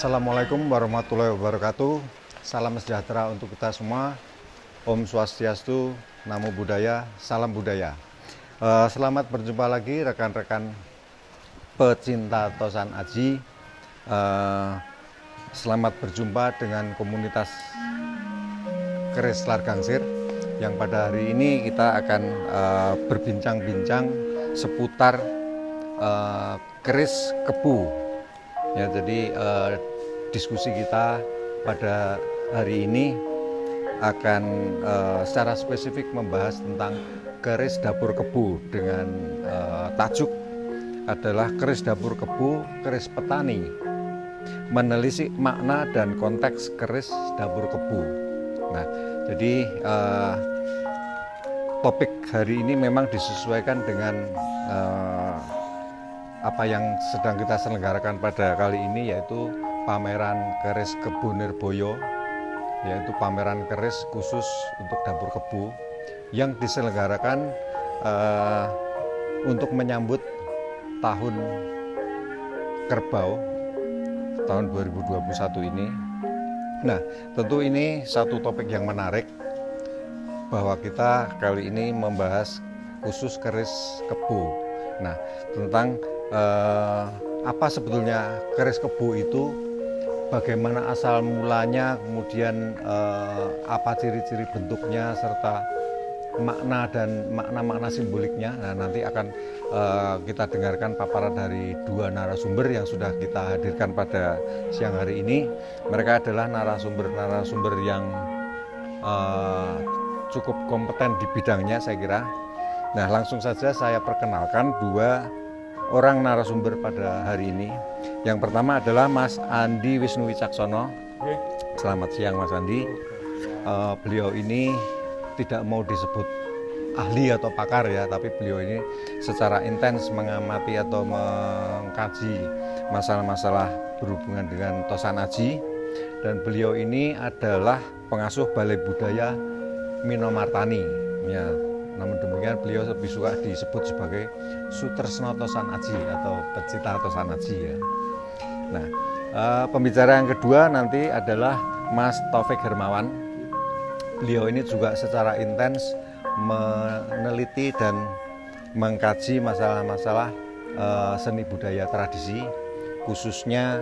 Assalamualaikum warahmatullahi wabarakatuh. Salam sejahtera untuk kita semua. Om Swastiastu, Namo Buddhaya, salam budaya. Selamat berjumpa lagi rekan-rekan pecinta Tosan Aji. Selamat berjumpa dengan komunitas Keris Largangsir yang pada hari ini kita akan berbincang-bincang seputar keris kebu. Ya, jadi diskusi kita pada hari ini akan secara spesifik membahas tentang keris dapur kebu dengan tajuk adalah keris dapur kebu, keris petani, menelisik makna dan konteks keris dapur kebu. Nah, jadi topik hari ini memang disesuaikan dengan apa yang sedang kita selenggarakan pada kali ini, yaitu pameran keris kebu Nirboyo, yaitu pameran keris khusus untuk dapur kebu yang diselenggarakan untuk menyambut tahun kerbau tahun 2021 ini. Nah, tentu ini satu topik yang menarik bahwa kita kali ini membahas khusus keris kebu. Nah, tentang apa sebetulnya keris kebu itu, bagaimana asal mulanya, kemudian apa ciri-ciri bentuknya serta makna dan makna-makna simboliknya. Nah, nanti akan kita dengarkan paparan dari dua narasumber yang sudah kita hadirkan pada siang hari ini. Mereka adalah narasumber yang cukup kompeten di bidangnya, saya kira. Nah, langsung saja saya perkenalkan dua orang narasumber pada hari ini. Yang pertama adalah Mas Andi Wisnu Wicaksono. Selamat siang Mas Andi. Beliau ini tidak mau disebut ahli atau pakar ya, tapi beliau ini secara intens mengamati atau mengkaji masalah-masalah berhubungan dengan Tosan Aji, dan beliau ini adalah pengasuh Balai Budaya Minomartani ya. Namun demikian beliau lebih suka disebut sebagai Sutresno Tosan Aji atau pecinta Tosan Aji ya. Nah, pembicara yang kedua nanti adalah Mas Taufik Hermawan. Beliau ini juga secara intens meneliti dan mengkaji masalah-masalah seni budaya tradisi, khususnya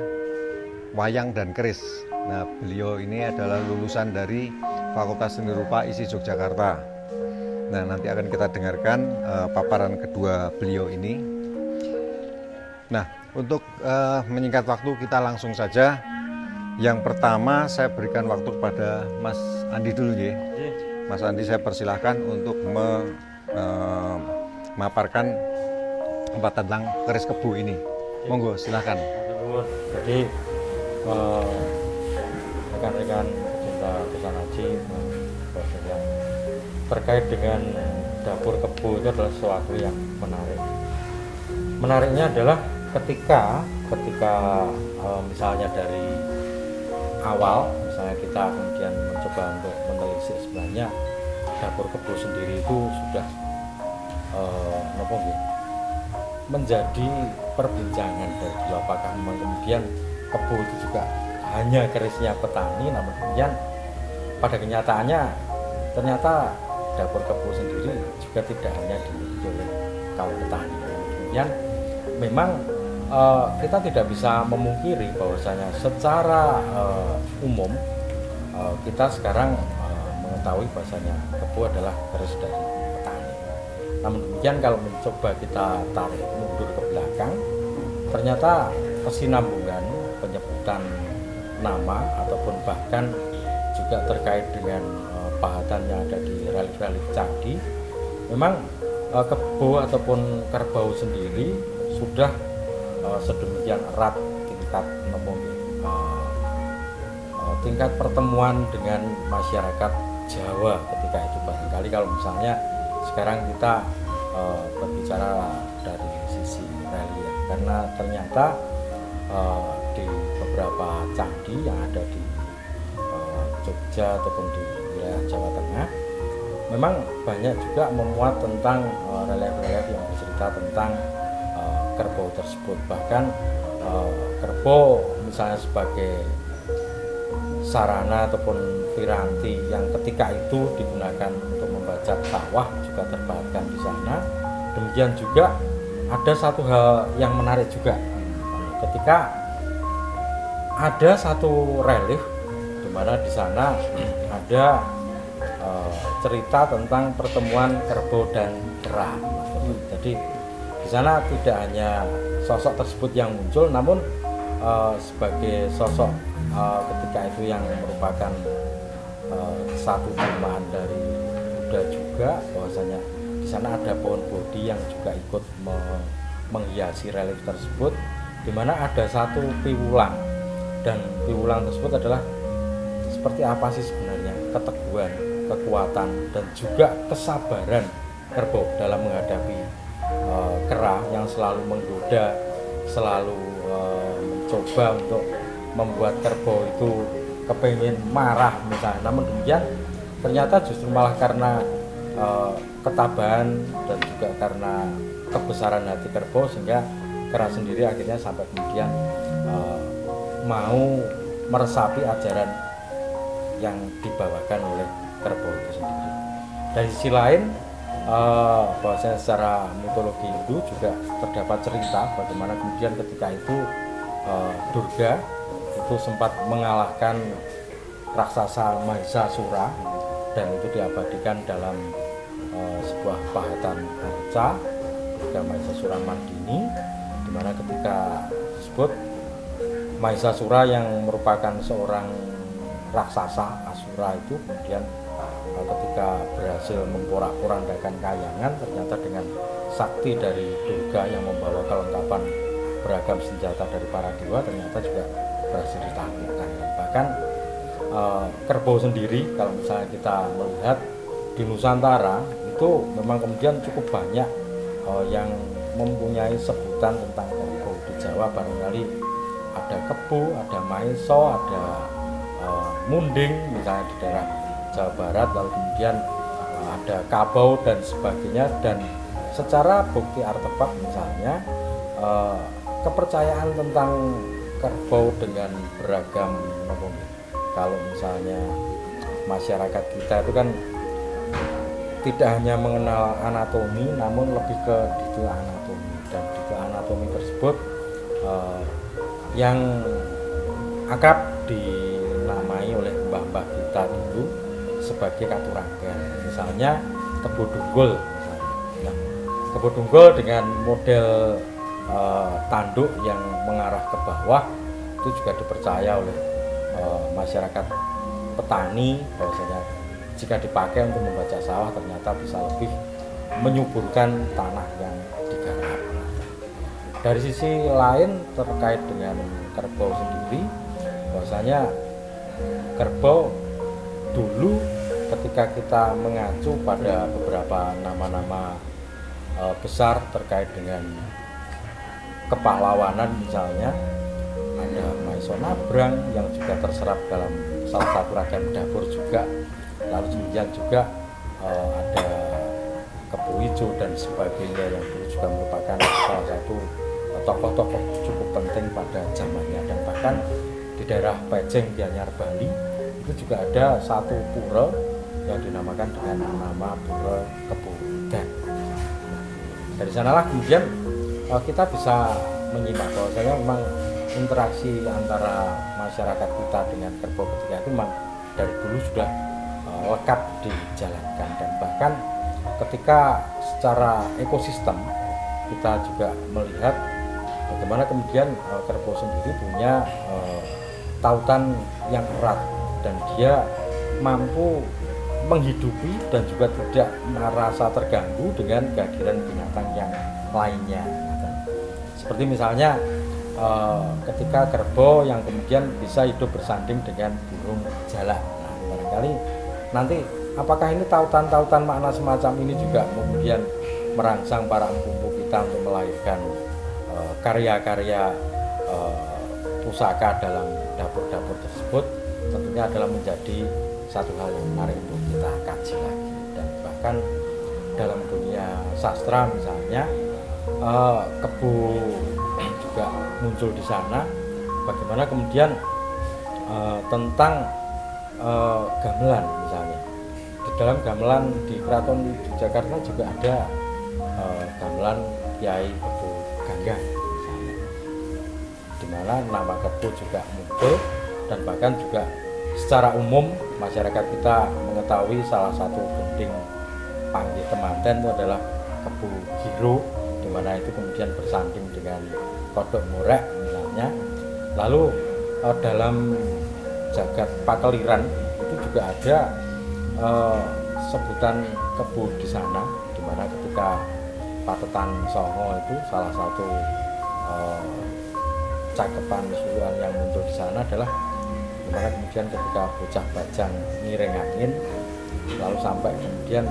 wayang dan keris. Nah, beliau ini adalah lulusan dari Fakultas Seni Rupa ISI Yogyakarta. Nah, nanti akan kita dengarkan paparan kedua beliau ini. Nah, untuk menyingkat waktu kita langsung saja. Yang pertama saya berikan waktu kepada Mas Andi dulu ya. Mas Andi, saya persilahkan untuk memaparkan tentang keris kebu ini. Monggo, silahkan. Jadi rekan-rekan pecinta Tosan Aji, yang terkait dengan dapur kebu itu adalah sesuatu yang menarik. Menariknya adalah ketika misalnya dari awal, misalnya kita kemudian mencoba untuk menelisik sebenarnya dapur kebu sendiri itu sudah menjadi perbincangan dari dulu, apakah kemudian kebu itu juga hanya kerisnya petani, namun kemudian pada kenyataannya ternyata dapur kebu sendiri juga tidak hanya dimiliki oleh kaum petani. Kemudian memang kita tidak bisa memungkiri bahwasanya secara umum kita sekarang mengetahui bahwasanya kebu adalah keris dari petani. Namun demikian kalau mencoba kita tarik mundur ke belakang, ternyata kesinambungan penyebutan nama ataupun bahkan juga terkait dengan pahatan yang ada di relief-relief candi, memang kebu ataupun kerbau sendiri sudah sedemikian erat tingkat pertemuan dengan masyarakat Jawa ketika itu. Barangkali kalau misalnya sekarang kita berbicara dari sisi relief, karena ternyata di beberapa candi yang ada di Jogja ataupun di wilayah Jawa Tengah memang banyak juga memuat tentang relief-relief yang bercerita tentang kerbau tersebut. Bahkan kerbau misalnya sebagai sarana ataupun piranti yang ketika itu digunakan untuk membajak sawah juga terpahatkan di sana. Demikian juga ada satu hal yang menarik juga ketika ada satu relief di mana di sana ada cerita tentang pertemuan kerbau dan kera. Jadi di sana tidak hanya sosok tersebut yang muncul, namun sebagai sosok ketika itu yang merupakan satu kelemahan dari Buddha juga, bahwasanya di sana ada pohon bodhi yang juga ikut menghiasi relief tersebut, di mana ada satu piwulang, dan piwulang tersebut adalah seperti apa sih sebenarnya keteguhan, kekuatan, dan juga kesabaran kerbau dalam menghadapi kera yang selalu menggoda, selalu mencoba untuk membuat kerbau itu kepingin marah misalnya. Namun demikian ternyata justru malah karena ketabahan dan juga karena kebesaran hati kerbau, sehingga kera sendiri akhirnya sampai kemudian mau meresapi ajaran yang dibawakan oleh kerbau itu sendiri. Dari sisi lain, bahwasanya secara mitologi Hindu juga terdapat cerita bagaimana kemudian ketika itu Durga itu sempat mengalahkan raksasa Mahishasura, dan itu diabadikan dalam sebuah pahatan arca Durga Mahishasura Mardini, di mana ketika tersebut Mahishasura yang merupakan seorang raksasa Asura itu kemudian ketika berhasil memporak-porandakan kayangan, ternyata dengan sakti dari Durga yang membawa kelengkapan beragam senjata dari para dewa, ternyata juga berhasil ditaklukkan. Bahkan kerbau sendiri, kalau misalnya kita melihat di Nusantara itu memang kemudian cukup banyak yang mempunyai sebutan tentang kerbau. Di Jawa barangkali ada kebu, ada maiso, ada munding misalnya di daerah Jawa Barat, lalu kemudian ada kabau dan sebagainya. Dan secara bukti artefak misalnya kepercayaan tentang kerbau dengan beragam, kalau misalnya masyarakat kita itu kan tidak hanya mengenal anatomi, namun lebih ke detail anatomi, dan detail anatomi tersebut yang akrab dinamai oleh mbah-mbah kita dulu sebagai katuranggan. Misalnya kebo dunggul misalnya. Nah, kebo dunggul dengan model tanduk yang mengarah ke bawah itu juga dipercaya oleh masyarakat petani, bahwasanya jika dipakai untuk membaca sawah ternyata bisa lebih menyuburkan tanah yang digarap. Dari sisi lain terkait dengan kerbau sendiri, bahwasanya kerbau dulu ketika kita mengacu pada beberapa nama-nama besar terkait dengan kepahlawanan, misalnya ada Maiso Nabrang yang juga terserap dalam salah satu ragam dapur juga, lalu kemudian juga ada Kebo Ijo dan sebagainya yang dulu juga merupakan salah satu tokoh-tokoh cukup penting pada zamannya. Dan bahkan di daerah Pejeng Gianyar Bali itu juga ada satu pura yang dinamakan dengan nama Pura Kebo Udan. Dari sanalah kemudian kita bisa menyimak bahwasanya memang interaksi antara masyarakat kita dengan kerbau ketika itu memang dari dulu sudah lekat dijalankan. Dan bahkan ketika secara ekosistem kita juga melihat bagaimana kemudian kerbau sendiri punya tautan yang erat, dan dia mampu menghidupi dan juga tidak merasa terganggu dengan kehadiran binatang yang lainnya. Seperti misalnya ketika kerbau yang kemudian bisa hidup bersanding dengan burung jalak. Nah, barangkali nanti apakah ini tautan-tautan makna semacam ini juga kemudian merangsang para empu-empu kita untuk melahirkan karya-karya pusaka dalam dapur-dapur tersebut, tentunya adalah menjadi satu hal yang menarik untuk kita kaji lagi. Dan bahkan dalam dunia sastra misalnya kebo juga muncul di sana, bagaimana kemudian tentang gamelan misalnya. Di dalam gamelan di Keraton Yogyakarta juga ada gamelan Kiai Kebo Ganggang misalnya, di mana nama kebo juga muncul, dan bahkan juga secara umum masyarakat kita mengetahui salah satu gending panggih temanten itu adalah kebo Giro, di mana itu kemudian bersanding dengan kodok ngorek misalnya. Lalu dalam jagat pakeliran itu juga ada sebutan kebo di sana, di mana ketika Patetan Songo itu salah satu cakepan suruhan yang muncul di sana adalah dimana kemudian ketika bocah bajang ngiring angin lalu sampai kemudian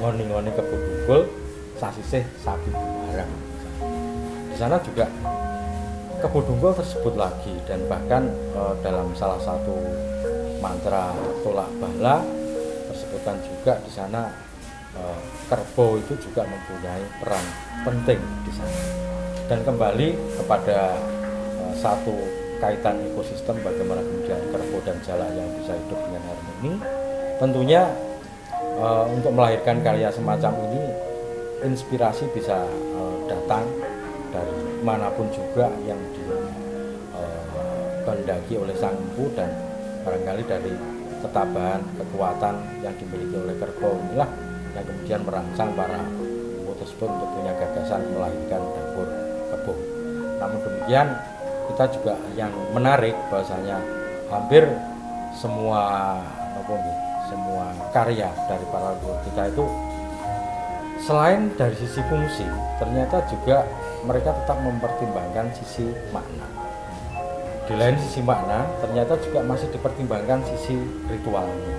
ngoni-ngoni kebo dungkul sasisih sapi barang. Di sana juga kebo dungkul tersebut lagi, dan bahkan dalam salah satu mantra tolak bala tersebutkan juga di sana kerbau itu juga mempunyai peran penting di sana. Dan kembali kepada satu kaitan ekosistem, bagaimana kemudian kerbau dan jalak yang bisa hidup dengan harmoni. Tentunya untuk melahirkan karya semacam ini inspirasi bisa datang dari manapun juga yang dikehendaki oleh sang empu, dan barangkali dari ketabahan kekuatan yang dimiliki oleh kerbau inilah yang kemudian merangsang para empu tersebut untuk punya gagasan melahirkan dapur kebo. Namun demikian, kita juga yang menarik bahwasanya hampir semua karya dari para leluhur kita itu selain dari sisi fungsi, ternyata juga mereka tetap mempertimbangkan sisi makna. Di lain sisi makna, ternyata juga masih dipertimbangkan sisi ritualnya.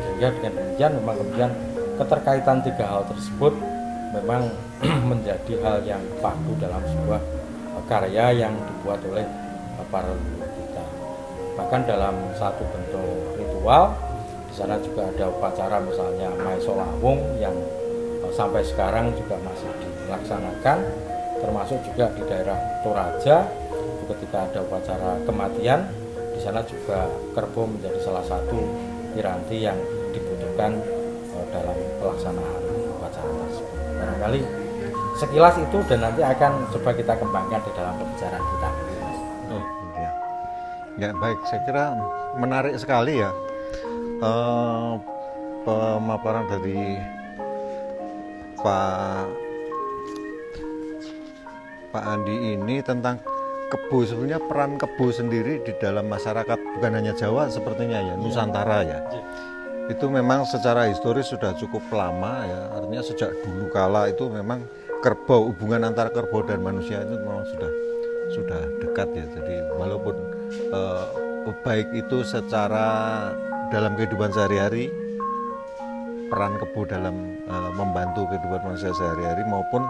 Sehingga dengan demikian memang kemudian keterkaitan tiga hal tersebut memang menjadi hal yang padu dalam sebuah karya yang dibuat oleh para leluhur kita. Bahkan dalam satu bentuk ritual, di sana juga ada upacara misalnya Maeso Lawung yang sampai sekarang juga masih dilaksanakan, termasuk juga di daerah Toraja ketika ada upacara kematian, di sana juga kerbau menjadi salah satu piranti yang dibutuhkan dalam pelaksanaan upacara tersebut. Barangkali sekilas itu, dan nanti akan coba kita kembangkan di dalam pembicaraan kita. Oh, ya. Ya baik, saya kira menarik sekali ya pemaparan dari Pak Andi ini tentang kebo. Sebenarnya peran kebo sendiri di dalam masyarakat bukan hanya Jawa sepertinya ya, Nusantara ya. Itu memang secara historis sudah cukup lama ya, artinya sejak dulu kala itu memang kerbau, hubungan antara kerbau dan manusia itu memang sudah dekat ya. Jadi walaupun baik itu secara dalam kehidupan sehari-hari, peran kebo dalam membantu kehidupan manusia sehari-hari, maupun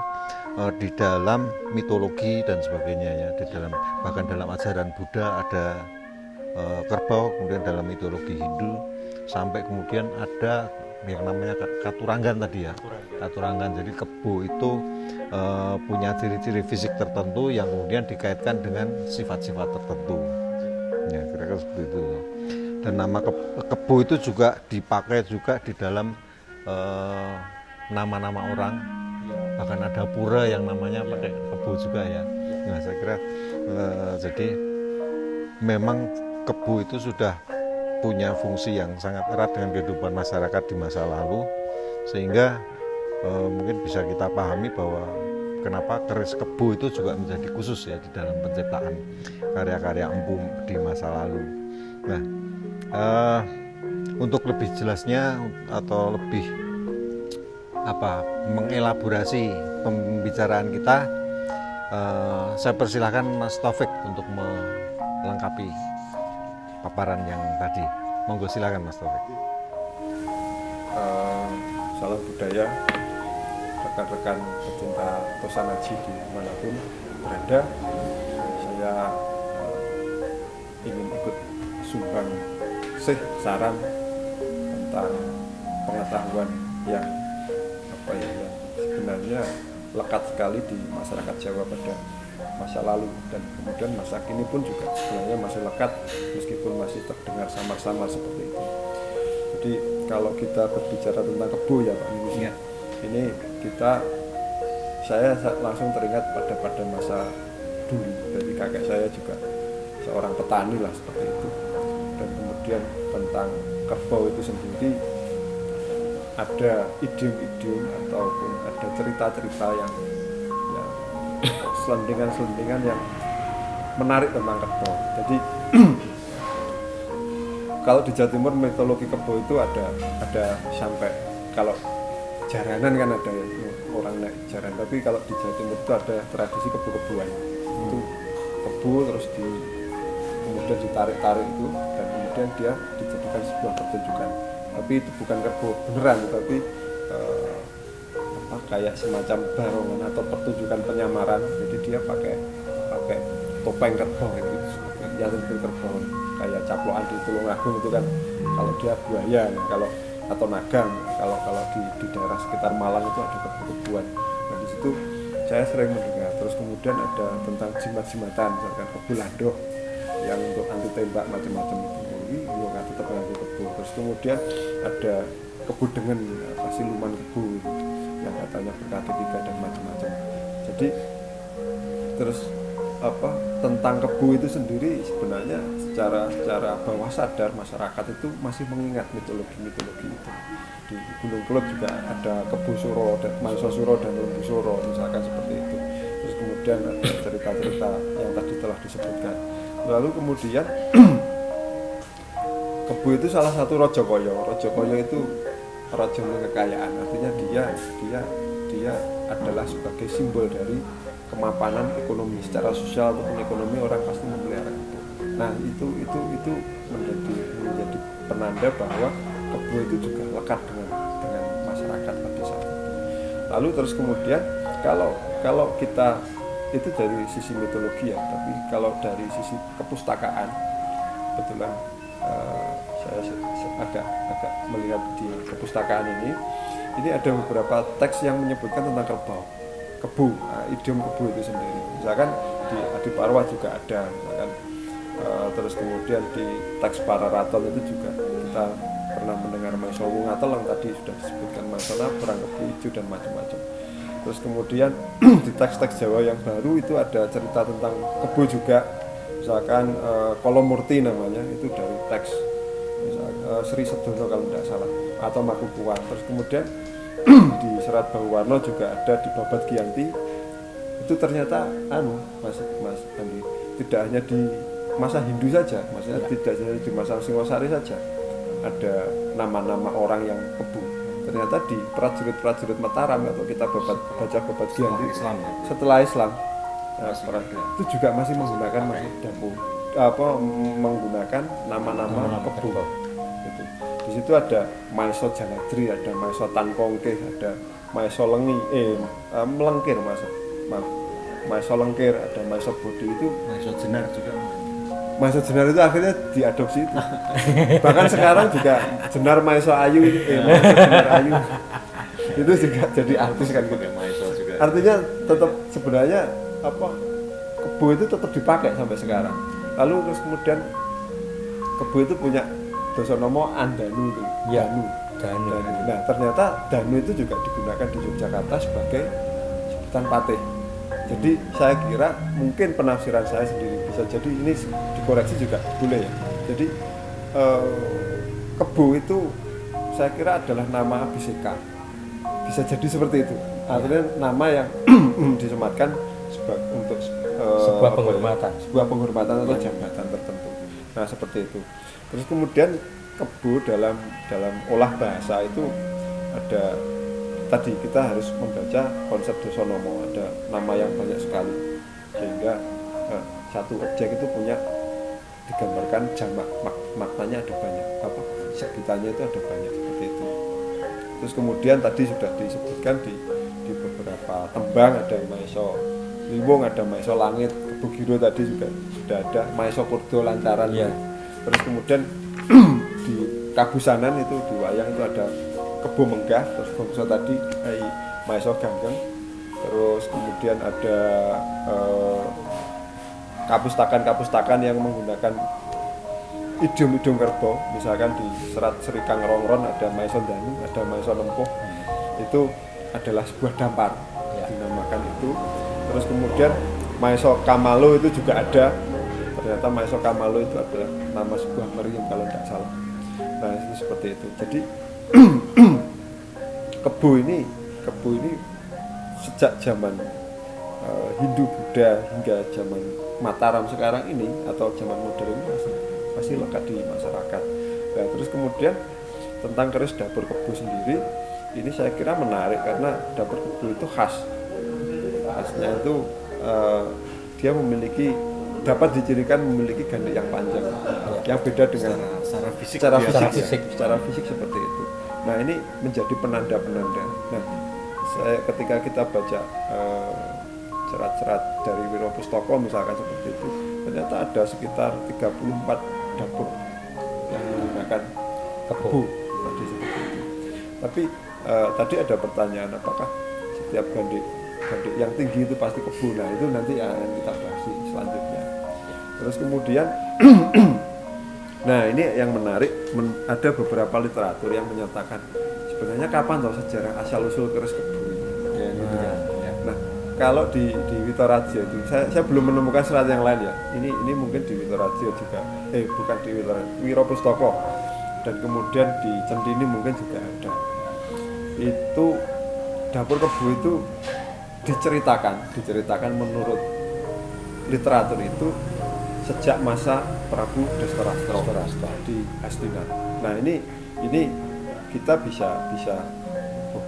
di dalam mitologi dan sebagainya ya, di dalam bahkan dalam ajaran Buddha ada kerbau, kemudian dalam mitologi Hindu sampai kemudian ada yang namanya katuranggan tadi ya, katuranggan. Jadi kebo itu punya ciri-ciri fisik tertentu yang kemudian dikaitkan dengan sifat-sifat tertentu ya, kira-kira seperti itu. Dan nama kebo itu juga dipakai juga di dalam nama-nama orang, bahkan ada pura yang namanya pakai kebo juga ya. Nah saya kira jadi memang kebo itu sudah punya fungsi yang sangat erat dengan kehidupan masyarakat di masa lalu, sehingga mungkin bisa kita pahami bahwa kenapa keris kebo itu juga menjadi khusus ya di dalam penciptaan karya-karya empu di masa lalu. Nah untuk lebih jelasnya atau lebih mengelaborasi pembicaraan kita, saya persilahkan Mas Taufik untuk melengkapi paparan yang tadi. Monggo silakan Mas Taufik. Salam budaya rekan-rekan pecinta Tosanaji dimanapun berada. Saya ingin ikut sumbang saran tentang pengetahuan yang yang sebenarnya lekat sekali di masyarakat Jawa pada masa lalu, dan kemudian masa kini pun juga sebenarnya masih lekat meskipun masih terdengar samar-samar seperti itu. Jadi kalau kita berbicara tentang kebo ya Pak Yunus, ini saya langsung teringat pada masa dulu. Jadi kakek saya juga seorang petani lah seperti itu. Dan kemudian tentang kerbau itu sendiri ada idiom-idiom ataupun ada cerita-cerita yang selentingan-selentingan yang menarik tentang kerbau. Jadi kalau di Jawa Timur mitologi kerbau itu ada sampai, kalau jaranan kan ada ya, orang naik jaran, tapi kalau di Jawa Timur itu ada tradisi kebu-kebuan. Itu kebu terus kemudian ditarik-tarik itu, dan kemudian dia dijadikan sebuah pertunjukan. Tapi itu bukan kerbau beneran, tapi kayak semacam barongan atau pertunjukan penyamaran. Jadi dia pakai topeng kerbau gitu, ya seperti kerbau kayak caplokan di Tulungagung itu kan, kalau dia buaya, kalau atau naga, kalau di daerah sekitar Malang itu ada kebu-kebuan. Nah di situ saya sering mendengar. Terus kemudian ada tentang jimat-jimatan, misalkan kebu landok yang untuk anti tembak macam-macam itu, juga tetap anti kebu. Terus kemudian ada kebu dengan siluman kebu yang katanya berkati 3 dan macam-macam. Jadi terus tentang kebu itu sendiri sebenarnya secara bawah sadar masyarakat itu masih mengingat mitologi itu. Di Gunung Kelud juga ada kebu suro dan maiso suro dan lembu suro misalkan seperti itu. Terus kemudian ada cerita-cerita yang tadi telah disebutkan. Lalu kemudian kebu itu salah satu Raja Kaya. Raja Kaya itu raja kekayaan, artinya dia adalah sebagai simbol dari kemapanan ekonomi. Secara sosial ataupun ekonomi orang pasti memelihara kebu. Nah itu menjadi penanda bahwa kebu itu juga lekat dengan masyarakat pada saat itu. Lalu terus kemudian kalau kita itu dari sisi mitologi ya, tapi kalau dari sisi kepustakaan, kebetulan saya agak melihat di kepustakaan ini ada beberapa teks yang menyebutkan tentang kebu, idiom kebu itu sendiri. Misalkan di Adiparwa juga ada, misalkan terus kemudian di teks Pararaton itu juga kita pernah mendengar maiso wungatel yang tadi sudah disebutkan, maiso perang kebu hijau dan macam-macam. Terus kemudian di teks-teks Jawa yang baru itu ada cerita tentang kebu juga, misalkan Kolomurti namanya, itu dari teks Sri Sedono kalau tidak salah, atau Makukuwan. Terus kemudian di Serat Bauwarno juga ada di Babat Giyanti. Itu ternyata Mas Andi, tidak hanya di masa Hindu saja, maksudnya tidak hanya di masa Singosari saja ada nama-nama orang yang kebu. Ternyata di prajurit Mataram, atau kita baca Babat Giyanti setelah Islam, itu juga masih menggunakan menggunakan nama-nama kebu. Gitu. Di situ ada Maiso Janadri, ada Maiso Tankongke, ada Maiso Melengkir, Maiso Lengkir, ada Maiso Bodi, itu Maiso Jenar juga. Maiso Jenar itu akhirnya diadopsi itu. Bahkan sekarang juga Jenar Maiso Ayu, Maiso Jenar Ayu itu juga jadi artis kan gitu. Maiso juga. Artinya tetap sebenarnya kebu itu tetap dipakai sampai sekarang. Lalu terus kemudian kebu itu punya Dosonomo Andanu itu, Danu. Nah ternyata Danu itu juga digunakan di Yogyakarta sebagai sebutan patih. Jadi saya kira mungkin penafsiran saya sendiri, bisa jadi ini dikoreksi juga boleh ya. Jadi kebu itu saya kira adalah nama abiseka, bisa jadi seperti itu. Artinya nama yang disematkan untuk sebuah penghormatan atau jabatan tertentu. Nah seperti itu. Terus kemudian kebu dalam olah bahasa itu ada, tadi kita harus membaca konsep Dosonomo, ada nama yang banyak sekali sehingga satu objek itu punya digambarkan jamak, maknanya ada banyak, sebutannya itu ada banyak seperti itu. Terus kemudian tadi sudah disebutkan di beberapa tembang, ada Maiso Liwung, ada Maiso Langit, kebu Giro tadi juga sudah ada, Maiso Kurdo Lantaran. Terus kemudian di Kabusanan itu di wayang itu ada kebu Menggah, terus bangsa tadi Maiso Ganggeng, terus kemudian ada kapustakan yang menggunakan idiom-idiom kerbau, misalkan di Serat Serikang Rongron ada Maison Danu, ada Maison Lempuh, itu adalah sebuah dampar, dinamakan itu. Terus kemudian Maeso Kamalo itu juga ada, ternyata Maeso Kamalo itu adalah nama sebuah meriam kalau tidak salah. Nah itu seperti itu. Jadi kebu ini sejak zaman Hindu Buddha hingga zaman Mataram sekarang ini atau zaman modern ini masih lekat di masyarakat. Nah, terus kemudian tentang keris dapur kebu sendiri, ini saya kira menarik karena dapur kebu itu khasnya itu dia dapat dicirikan memiliki gandrik yang panjang, yang beda dengan secara fisik secara fisik seperti itu. Nah ini menjadi penanda-penanda. Nah ketika kita baca serat-serat dari Wirapustaka misalkan seperti itu, ternyata ada sekitar 34 dapur yang menggunakan kebu tadi seperti itu. Tapi tadi ada pertanyaan, apakah setiap gandrik yang tinggi itu pasti kebu? Nah itu nanti akan kita bahas selanjutnya. Terus kemudian nah ini yang menarik, ada beberapa literatur yang menyatakan sebenarnya kapan tahu sejarah asal usul keris kebu ya, gitu kan. Nah kalau di Witoradja itu saya belum menemukan serat yang lain ya. Ini mungkin di Witoradja juga, bukan di Witoradja, Wirapustaka, dan kemudian di Centini mungkin juga ada. Itu dapur kebu itu diceritakan menurut literatur itu sejak masa Prabu Dastarastra di Hastinat. Nah ini kita bisa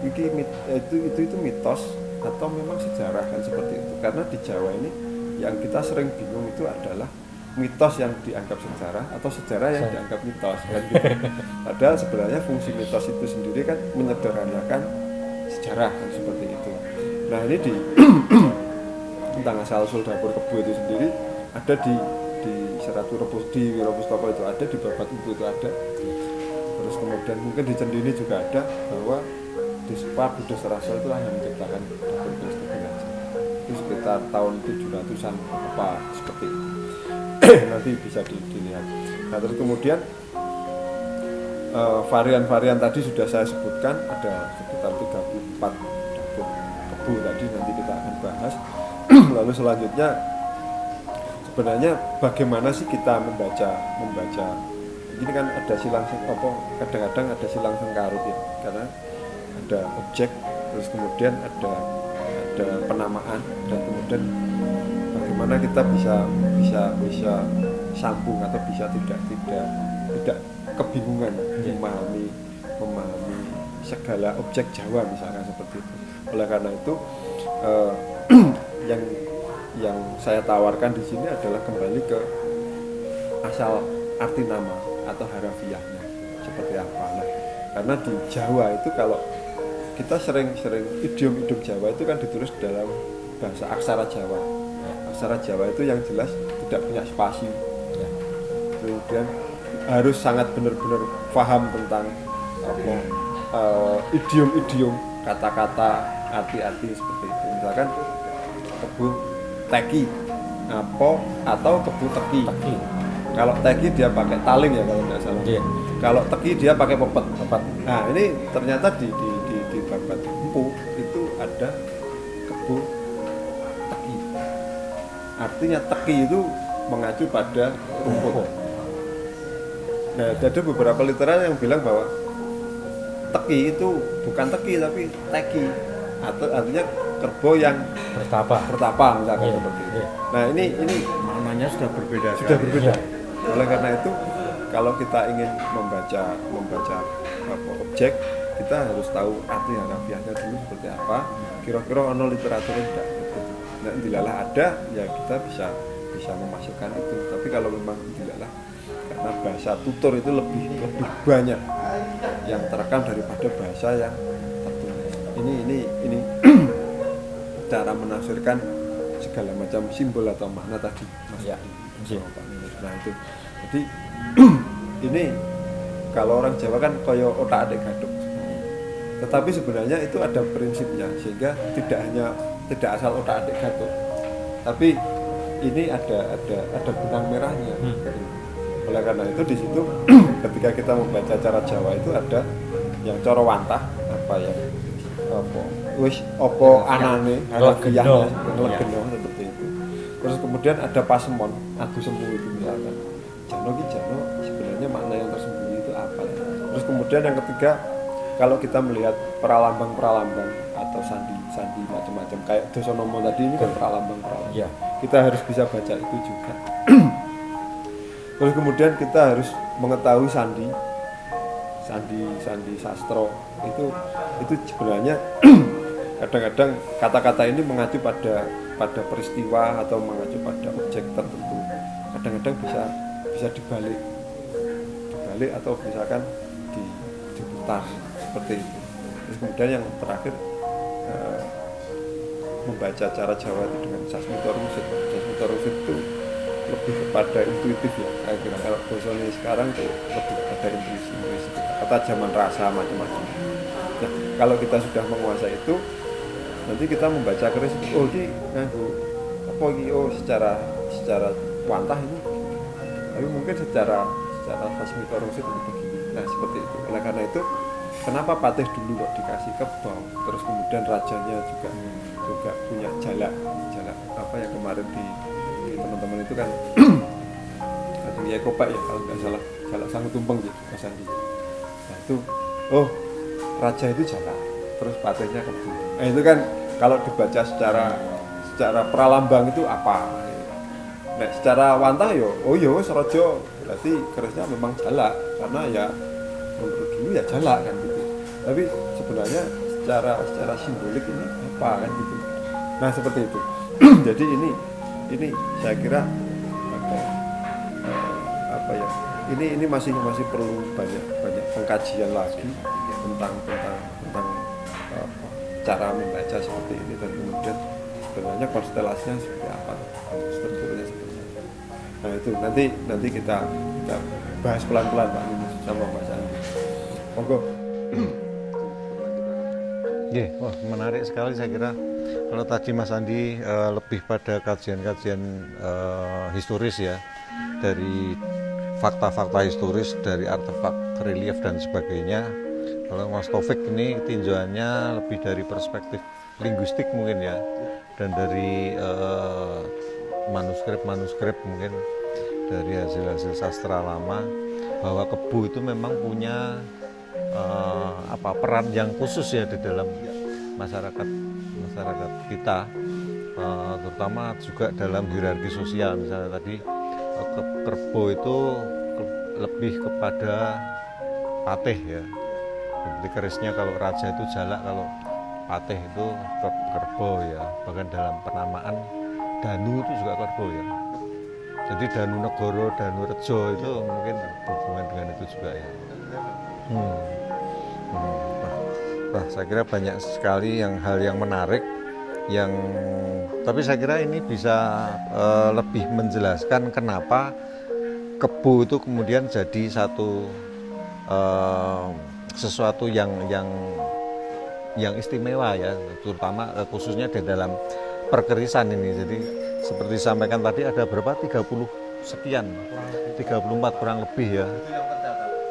itu mitos atau memang sejarah kan seperti itu, karena di Jawa ini yang kita sering bingung itu adalah mitos yang dianggap sejarah atau sejarah yang dianggap mitos kan gitu. Padahal sebenarnya fungsi mitos itu sendiri kan menyederhanakan sejarah kan seperti itu. Nah ini tentang asal usul dapur kebu itu sendiri ada di Serat Wirapustaka itu ada, di Babat Ibu itu ada. Terus kemudian mungkin di Centini juga ada, bahwa di Prabu Dastarastra itulah yang menciptakan dapur keris kebu itu sekitar tahun 700-an apa seperti itu. Nanti bisa dilihat. Nah terus kemudian varian-varian tadi sudah saya sebutkan, ada sekitar 34 dapur kebu tadi, nanti kita akan bahas. Lalu selanjutnya sebenarnya bagaimana sih kita membaca ini kan ada kadang-kadang ada silang sengkarut ya, karena ada objek, terus kemudian ada penamaan, dan kemudian bagaimana kita bisa sambung atau bisa tidak kebingungan memahami segala objek Jawa misalkan seperti itu. Oleh karena itu yang saya tawarkan di sini adalah kembali ke asal arti nama atau harafiahnya seperti apa. Nah, karena di Jawa itu kalau kita sering idiom-idiom Jawa itu kan ditulis dalam bahasa aksara Jawa. Aksara Jawa itu yang jelas tidak punya spasi. Kemudian harus sangat benar-benar paham tentang idiom-idiom, kata-kata, arti-arti seperti itu. Misalkan kebu teki atau kebu teki. Kalau teki dia pakai taling ya kalau tidak salah. Kalau teki dia pakai pepet. Nah ini ternyata di Babat Empu itu ada kebu teki. Artinya teki itu mengacu pada rumput. Nah ada beberapa literatur yang bilang bahwa teki itu bukan teki tapi teki, atau artinya kerbau yang bertapa misalkan seperti itu. Nah ini namanya sudah berbeda. Oleh karena itu kalau kita ingin membaca objek, kita harus tahu arti harafiahnya dulu seperti apa. Kira-kira ono literaturnya tidak gitu. Nah dilalah ada ya kita bisa memasukkan itu. Tapi kalau memang dilalah, karena bahasa tutur itu lebih banyak yang terekam daripada bahasa yang tertulis. Ini cara menafsirkan segala macam simbol atau makna tadi. Nah itu. Jadi ini kalau orang Jawa kan koyo otak adik gaduk. Tetapi sebenarnya itu ada prinsipnya, sehingga tidak asal otak-atik Gatot, tapi ini ada benang merahnya. Oleh karena itu di situ ketika kita membaca cara Jawa itu ada yang cara wantah, apa ya, opo anane, Ngelegeno. ngelegeno seperti itu. Terus kemudian ada pasemon, adu semu itu misalkan. Jano sebenarnya makna yang tersembunyi itu apa ya? Terus kemudian yang ketiga, kalau kita melihat peralambang atau sandi macam-macam kayak Dosonomo tadi, ini kan peralambang. Ya. Kita harus bisa baca itu juga. Terus kemudian kita harus mengetahui sandi sastro itu sebenarnya kadang-kadang kata-kata ini mengacu pada peristiwa atau mengacu pada objek tertentu. Kadang-kadang bisa dibalik atau misalkan diputar seperti itu. Terus kemudian yang terakhir membaca cara Jawa itu dengan Sasmita Rusit. Sasmita Rusit itu lebih kepada intuitif ya. Saya kira kalau bahasanya sekarang itu lebih kepada intuisi kata zaman rasa macam-macam. Nah, kalau kita sudah menguasai itu, nanti kita membaca keris itu, oh ini nganggo apa ini, oh secara wantah ini, tapi mungkin secara Sasmita Rusit itu begini. Nah seperti itu. Oleh karena itu, kenapa Patih dulu kok dikasih kebau, terus kemudian rajanya juga punya jalak apa yang kemarin di teman-teman itu kan ya kopak ya kalau nggak salah, jalak Sang Tumpeng gitu Mas Andi. Nah itu, oh raja itu jalak, terus patihnya kebu. Nah itu kan kalau dibaca secara pralambang itu apa? Nah secara wantah yo, oh yo Sorojo berarti kerisnya memang jalak, karena ya menurut dulu ya jalak kan gitu. Tapi sebenarnya secara simbolik ini apa kan gitu. Nah seperti itu. Jadi ini saya kira apa ya? Ini masih perlu banyak pengkajian lagi tentang cara membaca seperti ini, dan kemudian sebenarnya konstelasinya seperti apa, strukturnya seperti apa. Nah itu nanti kita bahas pelan-pelan Pak Yunus sama Mas Andi. Monggo. Wah menarik sekali. Saya kira kalau tadi Mas Andi lebih pada kajian-kajian historis ya, dari fakta-fakta historis, dari artefak relief dan sebagainya. Kalau Mas Taufik ini tinjauannya lebih dari perspektif linguistik mungkin ya, dan dari manuskrip mungkin dari hasil sastra lama, bahwa kebu itu memang punya peran yang khusus ya di dalam masyarakat kita, terutama juga dalam hierarki sosial. Misalnya tadi kerbau itu lebih kepada patih ya, seperti kerisnya kalau raja itu jalak, kalau patih itu kerbau ya. Bahkan dalam penamaan Danu itu juga kerbau ya. Jadi Danu Negoro, Danu Rejo itu mungkin berhubungan dengan itu juga ya. Nah, saya kira banyak sekali hal yang menarik, tapi saya kira ini bisa lebih menjelaskan kenapa kebu itu kemudian jadi sesuatu yang istimewa ya, terutama khususnya di dalam perkerisan ini. Jadi seperti disampaikan tadi, ada berapa, 30 sekian, 34 kurang lebih ya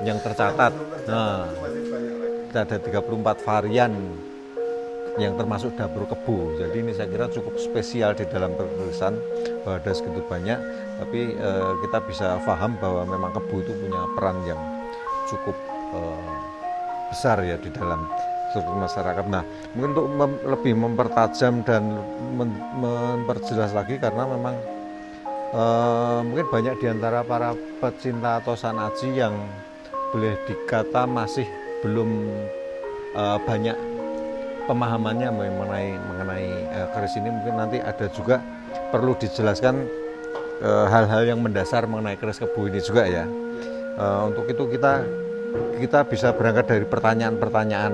yang tercatat. Nah, ada 34 varian yang termasuk dapur kebu. Jadi ini saya kira cukup spesial di dalam perkerisan, bahwa ada segitu banyak, tapi kita bisa paham bahwa memang kebu itu punya peran yang cukup besar ya di dalam struktur masyarakat. Nah, mungkin untuk lebih mempertajam dan memperjelas lagi, karena memang mungkin banyak di antara para pecinta atau sanaji yang boleh dikata masih belum banyak pemahamannya mengenai keris ini. Mungkin nanti ada juga perlu dijelaskan hal-hal yang mendasar mengenai keris kebu ini juga ya. Untuk itu kita bisa berangkat dari pertanyaan-pertanyaan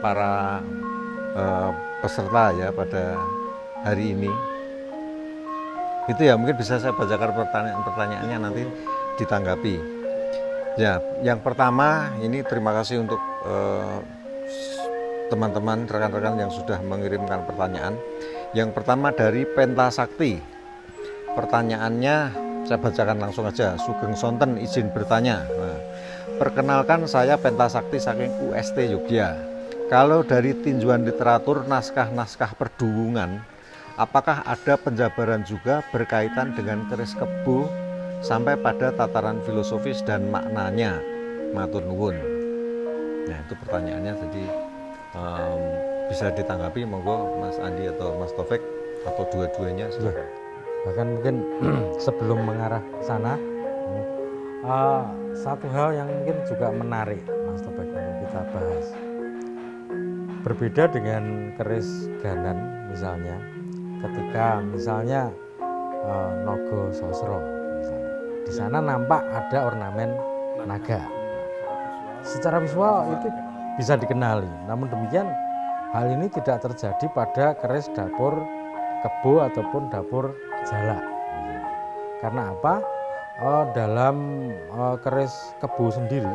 para peserta ya pada hari ini. Itu ya, mungkin bisa saya bacakan pertanyaan-pertanyaannya, nanti ditanggapi. Ya, yang pertama ini terima kasih untuk teman-teman rekan-rekan yang sudah mengirimkan pertanyaan. Yang pertama dari Penta Sakti. Pertanyaannya saya bacakan langsung aja. Sugeng Sonten izin bertanya. Nah, perkenalkan saya Penta Sakti saking UST Yogya. Kalau dari tinjauan literatur naskah-naskah perduwungan, apakah ada penjabaran juga berkaitan dengan keris kebo sampai pada tataran filosofis dan maknanya? Matur nuwun. Nah, itu pertanyaannya, jadi bisa ditanggapi, monggo Mas Andi atau Mas Taufik atau dua-duanya silakan. Bahkan mungkin sebelum mengarah ke sana, satu hal yang mungkin juga menarik Mas Taufik untuk kita bahas. Berbeda dengan keris Ganan misalnya, ketika misalnya Nogo Sosro misalnya, di sana nampak ada ornamen naga. Secara visual itu bisa dikenali. Namun demikian hal ini tidak terjadi pada keris dapur kebo ataupun dapur jalak. Karena apa? Dalam keris kebo sendiri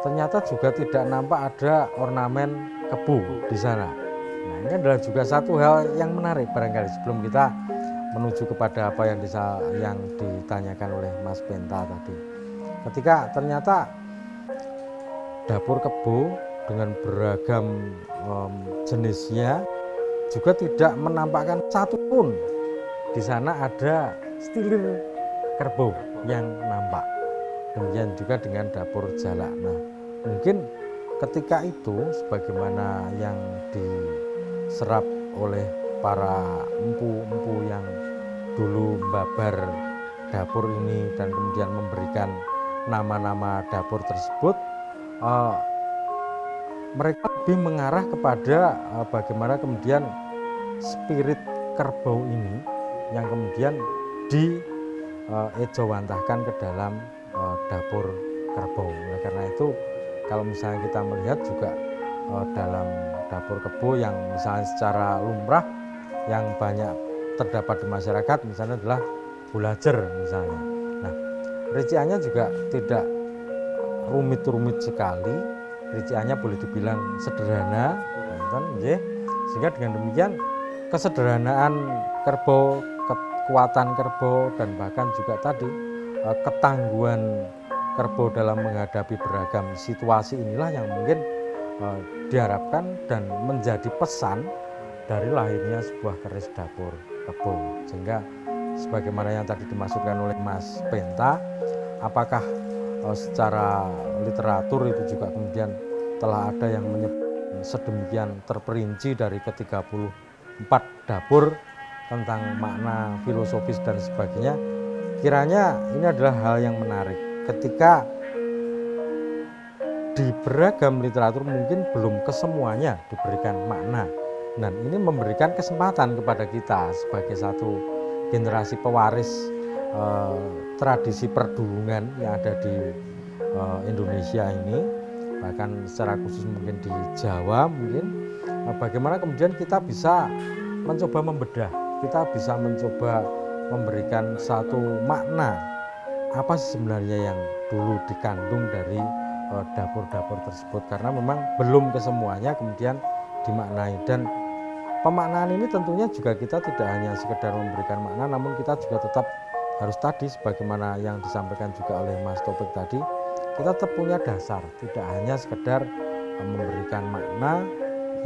ternyata juga tidak nampak ada ornamen kebo di sana. Nah, ini adalah juga satu hal yang menarik barangkali sebelum kita menuju kepada apa yang ditanyakan oleh Mas Penta tadi. Ketika ternyata dapur kebo dengan beragam jenisnya juga tidak menampakkan satu pun di sana ada stilir kerbau yang nampak. Demikian juga dengan dapur jalak. Nah, mungkin ketika itu sebagaimana yang diserap oleh para empu-empu yang dulu membabar dapur ini dan kemudian memberikan nama-nama dapur tersebut, mereka lebih mengarah kepada bagaimana kemudian spirit kerbau ini yang kemudian diejawantahkan ke dalam dapur kerbau. Oleh karena itu kalau misalnya kita melihat juga dalam dapur kebo yang misalnya secara lumrah yang banyak terdapat di masyarakat misalnya adalah bulajer misalnya. Nah, riciannya juga tidak rumit-rumit sekali, riciannya boleh dibilang sederhana, sehingga dengan demikian kesederhanaan kerbau, kekuatan kerbau, dan bahkan juga tadi ketangguhan kerbau dalam menghadapi beragam situasi inilah yang mungkin diharapkan dan menjadi pesan dari lahirnya sebuah keris dapur kebo. Sehingga sebagaimana yang tadi dimaksudkan oleh Mas Penta, apakah secara literatur itu juga kemudian telah ada yang menyebut sedemikian terperinci dari ke-34 dapur tentang makna filosofis dan sebagainya. Kiranya ini adalah hal yang menarik ketika di beragam literatur mungkin belum kesemuanya diberikan makna. Dan ini memberikan kesempatan kepada kita sebagai satu generasi pewaris tradisi perduwungan yang ada di Indonesia ini, bahkan secara khusus mungkin di Jawa mungkin, bagaimana kemudian kita bisa mencoba membedah, kita bisa mencoba memberikan satu makna apa sih sebenarnya yang dulu dikandung dari dapur-dapur tersebut, karena memang belum kesemuanya kemudian dimaknai. Dan pemaknaan ini tentunya juga kita tidak hanya sekedar memberikan makna, namun kita juga tetap harus tadi sebagaimana yang disampaikan juga oleh Mas Taufik tadi, kita tetap punya dasar, tidak hanya sekedar memberikan makna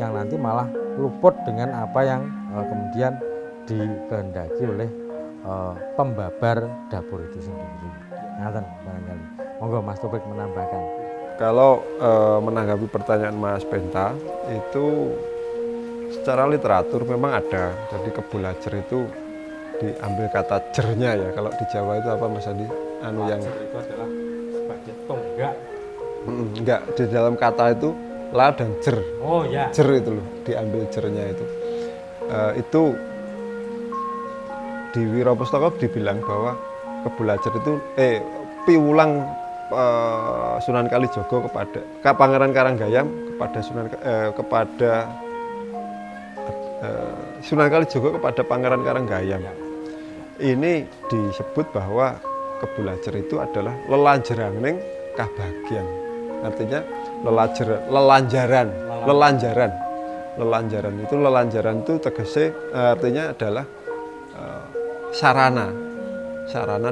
yang nanti malah luput dengan apa yang kemudian dikehendaki oleh pembabar dapur itu sendiri. Ngaten barangkali. Monggo Mas Taufik menambahkan. Kalau menanggapi pertanyaan Mas Penta, itu secara literatur memang ada. Jadi kebulajer itu diambil kata jernya ya. Kalau di Jawa itu apa Mas Andi? Yang itu adalah sebagai tonggak. Enggak, di dalam kata itu la dan jer. Oh ya. Jer itu loh, diambil jernya itu. Itu di Wirapustaka dibilang bahwa kebulajer itu piwulang Sunan Kalijogo kepada Pangeran Karanggayam kepada Sunan Kalijogo kepada Pangeran Karanggayam. Ini disebut bahwa kebulajer itu adalah lelanjeraning kabagian. Artinya lelanjaran Lelanjaran itu tegese artinya adalah sarana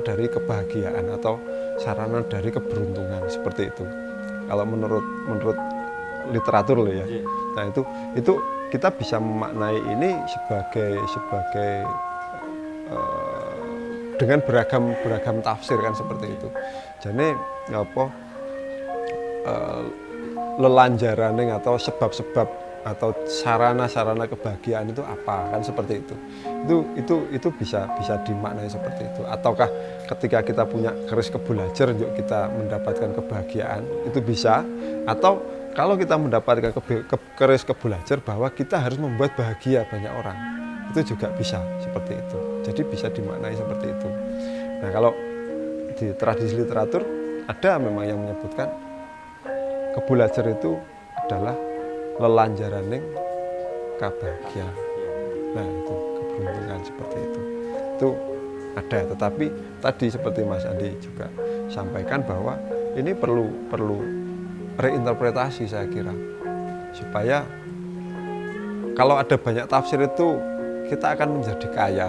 dari kebahagiaan atau sarana dari keberuntungan seperti itu. Kalau menurut literatur loh ya. Nah itu kita bisa memaknai ini sebagai dengan beragam tafsir kan seperti itu. Jadi lelanjaraning atau sebab-sebab atau sarana-sarana kebahagiaan itu apa kan seperti itu. Itu bisa dimaknai seperti itu. Ataukah ketika kita punya keris kebulajar untuk kita mendapatkan kebahagiaan itu bisa, atau kalau kita mendapatkan keris kebulajar bahwa kita harus membuat bahagia banyak orang, itu juga bisa seperti itu. Jadi bisa dimaknai seperti itu. Nah kalau di tradisi literatur ada memang yang menyebutkan kebulajar itu adalah lelanjaraning kebahagiaan. Nah itu keberuntungan seperti itu ada. Tetapi tadi seperti Mas Andi juga sampaikan bahwa ini perlu reinterpretasi saya kira, supaya kalau ada banyak tafsir itu kita akan menjadi kaya,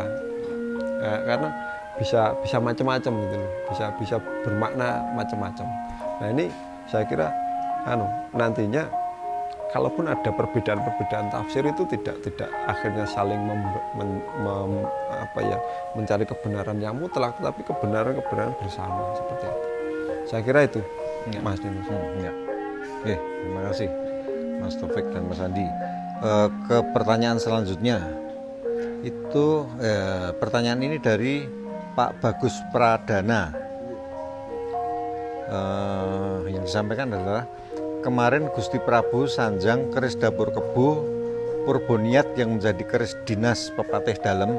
karena bisa macam-macam gitu loh, bisa bermakna macam-macam. Nah ini saya kira nantinya kalaupun ada perbedaan tafsir itu tidak akhirnya saling mencari kebenaran yang mutlak, tapi kebenaran bersama seperti itu. Saya kira itu, Mas Dimas. Ya. Oke, terima kasih Mas Taufik dan Mas Andi. Ke pertanyaan selanjutnya itu pertanyaan ini dari Pak Bagus Pradana. Yang disampaikan adalah kemarin Gusti Prabu sanjang keris dapur kebo Purboniat yang menjadi keris dinas pepatih dalem.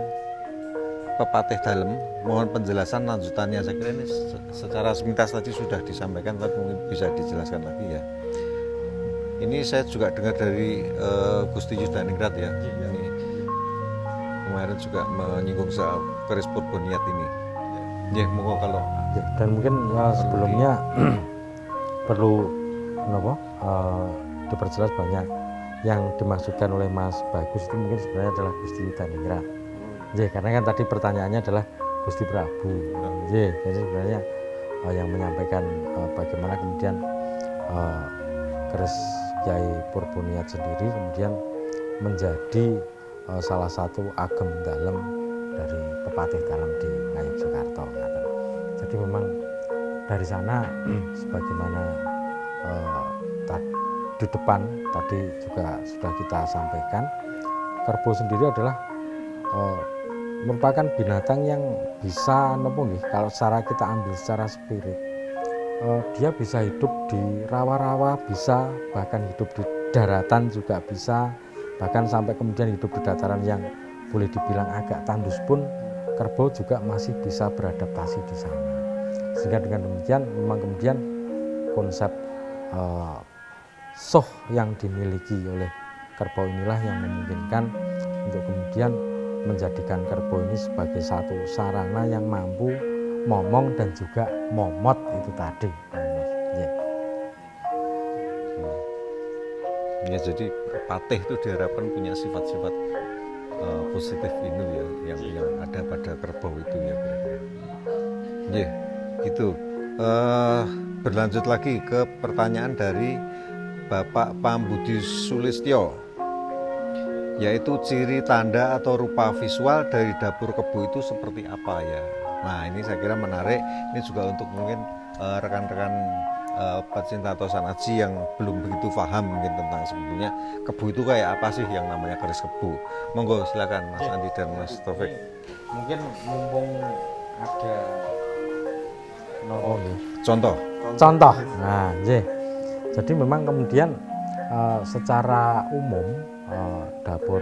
Mohon penjelasan lanjutannya. Saya kira ini secara sepintas tadi sudah disampaikan, tapi mungkin bisa dijelaskan lagi ya. Ini saya juga dengar dari Gusti Yudhaningrat ya. Ini kemarin juga menyinggung soal keris Purboniat ini. Ya, monggo kalau. Dan mungkin sebelumnya perlu diperjelas banyak yang dimaksudkan oleh Mas Bagus itu mungkin sebenarnya adalah Gusti Yudhaningrat. Karena kan tadi pertanyaannya adalah Gusti Prabu. Jadi sebenarnya yang menyampaikan bagaimana kemudian keris Kyai Purboniat sendiri kemudian menjadi salah satu agem dalem dari pepatih dalem di Ngayogyakarta. Jadi memang dari sana sebagaimana di depan tadi juga sudah kita sampaikan, kerbau sendiri adalah merupakan binatang yang bisa kalau secara kita ambil secara spirit, dia bisa hidup di rawa-rawa, bisa bahkan hidup di daratan juga bisa, bahkan sampai kemudian hidup di dataran yang boleh dibilang agak tandus pun kerbau juga masih bisa beradaptasi di sana. Sehingga dengan demikian memang kemudian konsep soh yang dimiliki oleh kerbau inilah yang memungkinkan untuk kemudian menjadikan kerbau ini sebagai satu sarana yang mampu momong dan juga momot itu tadi. Ya, jadi patih itu diharapkan punya sifat-sifat positif ini ya, yang ada pada kerbau itu ya. Ya, gitu. Berlanjut lagi ke pertanyaan dari Bapak Pambudi Sulistyo, yaitu ciri tanda atau rupa visual dari dapur kebo itu seperti apa ya. Nah ini saya kira menarik, ini juga untuk mungkin rekan-rekan pecinta tosan aji yang belum begitu paham mungkin tentang sebetulnya kebo itu kayak apa sih yang namanya keris kebo. Monggo silakan Mas Andi dan Mas Taufik. Mungkin mumpung ada contoh. Nah, jadi memang kemudian secara umum dapur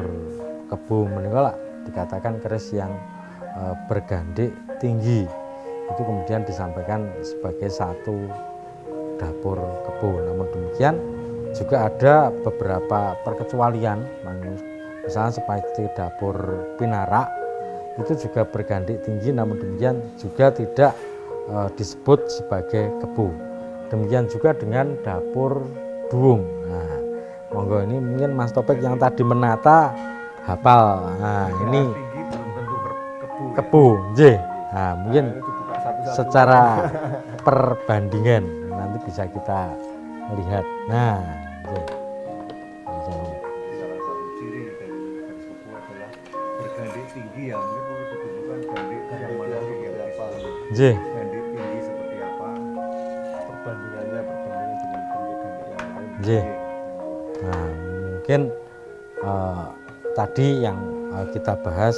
kebo menika dikatakan keris yang bergandik tinggi itu kemudian disampaikan sebagai satu dapur kebo. Namun demikian juga ada beberapa perkecualian, misalnya seperti dapur Pinarak itu juga bergandik tinggi, namun demikian juga tidak disebut sebagai kebo. Demikian juga dengan dapur Duung. Nah, Monggo ini mungkin Mas Topik yang tadi menata hafal. Nah, ini tinggi belum tentu kebu. kebu, nggih. Nah, mungkin Itu buka satu-satu. secara perbandingan nanti bisa kita lihat. Nah, nggih. Salah satu ciri dari garis kebu adalah bergandik tinggi ya, mungkin perlu ditunjukkan gandik yang mana seperti apa, Nggih. gandik tinggi seperti apa, Perbandingannya dengan gandik-gandik yang lain. Nggih. Nah, mungkin tadi yang kita bahas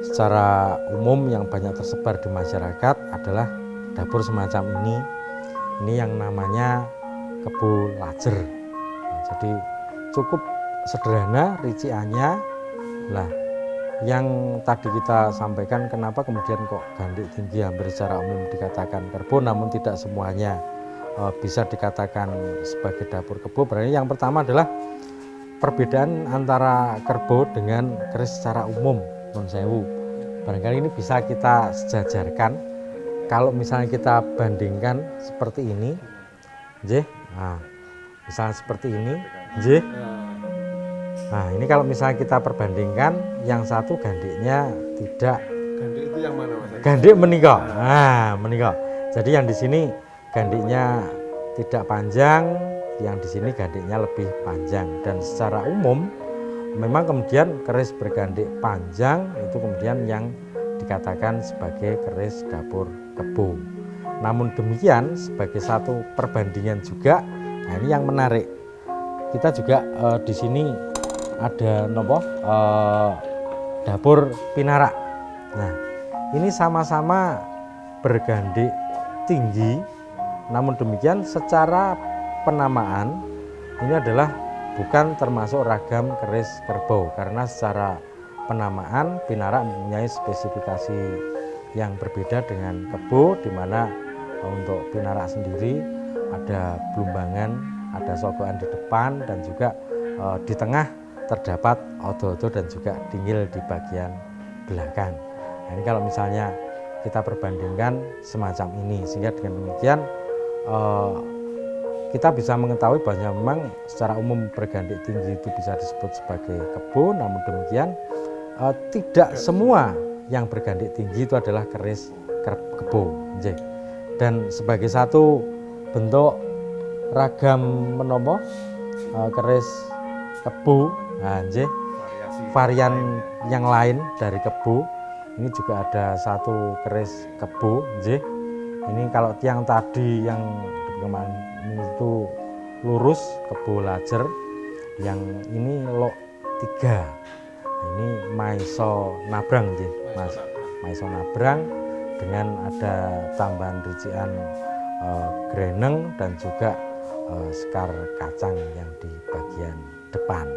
secara umum yang banyak tersebar di masyarakat adalah dapur semacam ini. Ini yang namanya kebu lajer. Nah, jadi cukup sederhana rinciannya. Lah, yang tadi kita sampaikan kenapa kemudian kok gandik tinggi hampir secara umum dikatakan kerbau, namun tidak semuanya bisa dikatakan sebagai dapur kebu. Berarti yang pertama adalah perbedaan antara kerbau dengan keris secara umum, nun sewu. Barangkali ini bisa kita sejajarkan. Kalau misalnya kita bandingkan seperti ini, nggih. Nah, misalnya seperti ini, nggih. Nah, ini kalau misalnya kita perbandingkan, yang satu gandiknya tidak Gandik itu yang mana Mas? gandik menika. Nah, menika. Jadi yang di sini gandiknya tidak panjang, yang di sini gandiknya lebih panjang. Dan secara umum memang kemudian keris bergandik panjang itu kemudian yang dikatakan sebagai keris dapur kebu. Namun demikian sebagai satu perbandingan juga, nah ini yang menarik. Kita juga di sini ada nopo dapur pinarak. Nah, ini sama-sama bergandik tinggi, namun demikian secara penamaan ini adalah bukan termasuk ragam keris kerbau, karena secara penamaan pinarak mempunyai spesifikasi yang berbeda dengan kebu, di mana untuk pinarak sendiri ada belumbangan, ada sogokan di depan, dan juga di tengah terdapat odo-odo dan juga dingil di bagian belakang. Nah, ini kalau misalnya kita perbandingkan semacam ini, sehingga dengan demikian kita bisa mengetahui bahwa memang secara umum bergandik tinggi itu bisa disebut sebagai kebu, namun demikian tidak semua yang bergandik tinggi itu adalah keris kebu. Dan sebagai satu bentuk ragam menomo keris kebu, nah, varian yang lain dari kebu, ini juga ada satu keris kebu. Ini kalau tiang tadi yang kemarin itu lurus kebu lajer, yang ini lok 3. Ini maiso nabrang, Mas. Maiso nabrang dengan ada tambahan rincian greneng dan juga sekar kacang yang di bagian depan.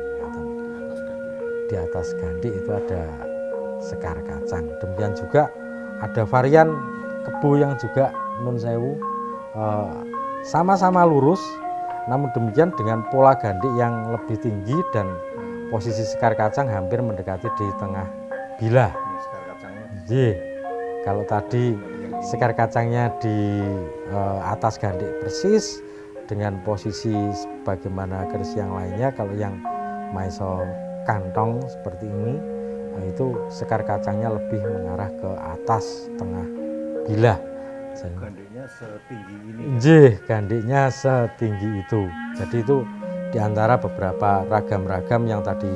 Di atas gandik itu ada sekar kacang. Demikian juga ada varian kebu yang juga nun sewu sama-sama lurus, namun demikian dengan pola gandik yang lebih tinggi dan posisi sekar kacang hampir mendekati di tengah bilah. sekar kacangnya. Kalau tadi sekar kacangnya di atas gandik persis dengan posisi sebagaimana keris yang lainnya. Kalau yang maiso kantong seperti ini, nah itu sekar kacangnya lebih mengarah ke atas tengah bilah. Gandiknya setinggi ini. Gandiknya setinggi itu. Jadi itu di antara beberapa ragam-ragam yang tadi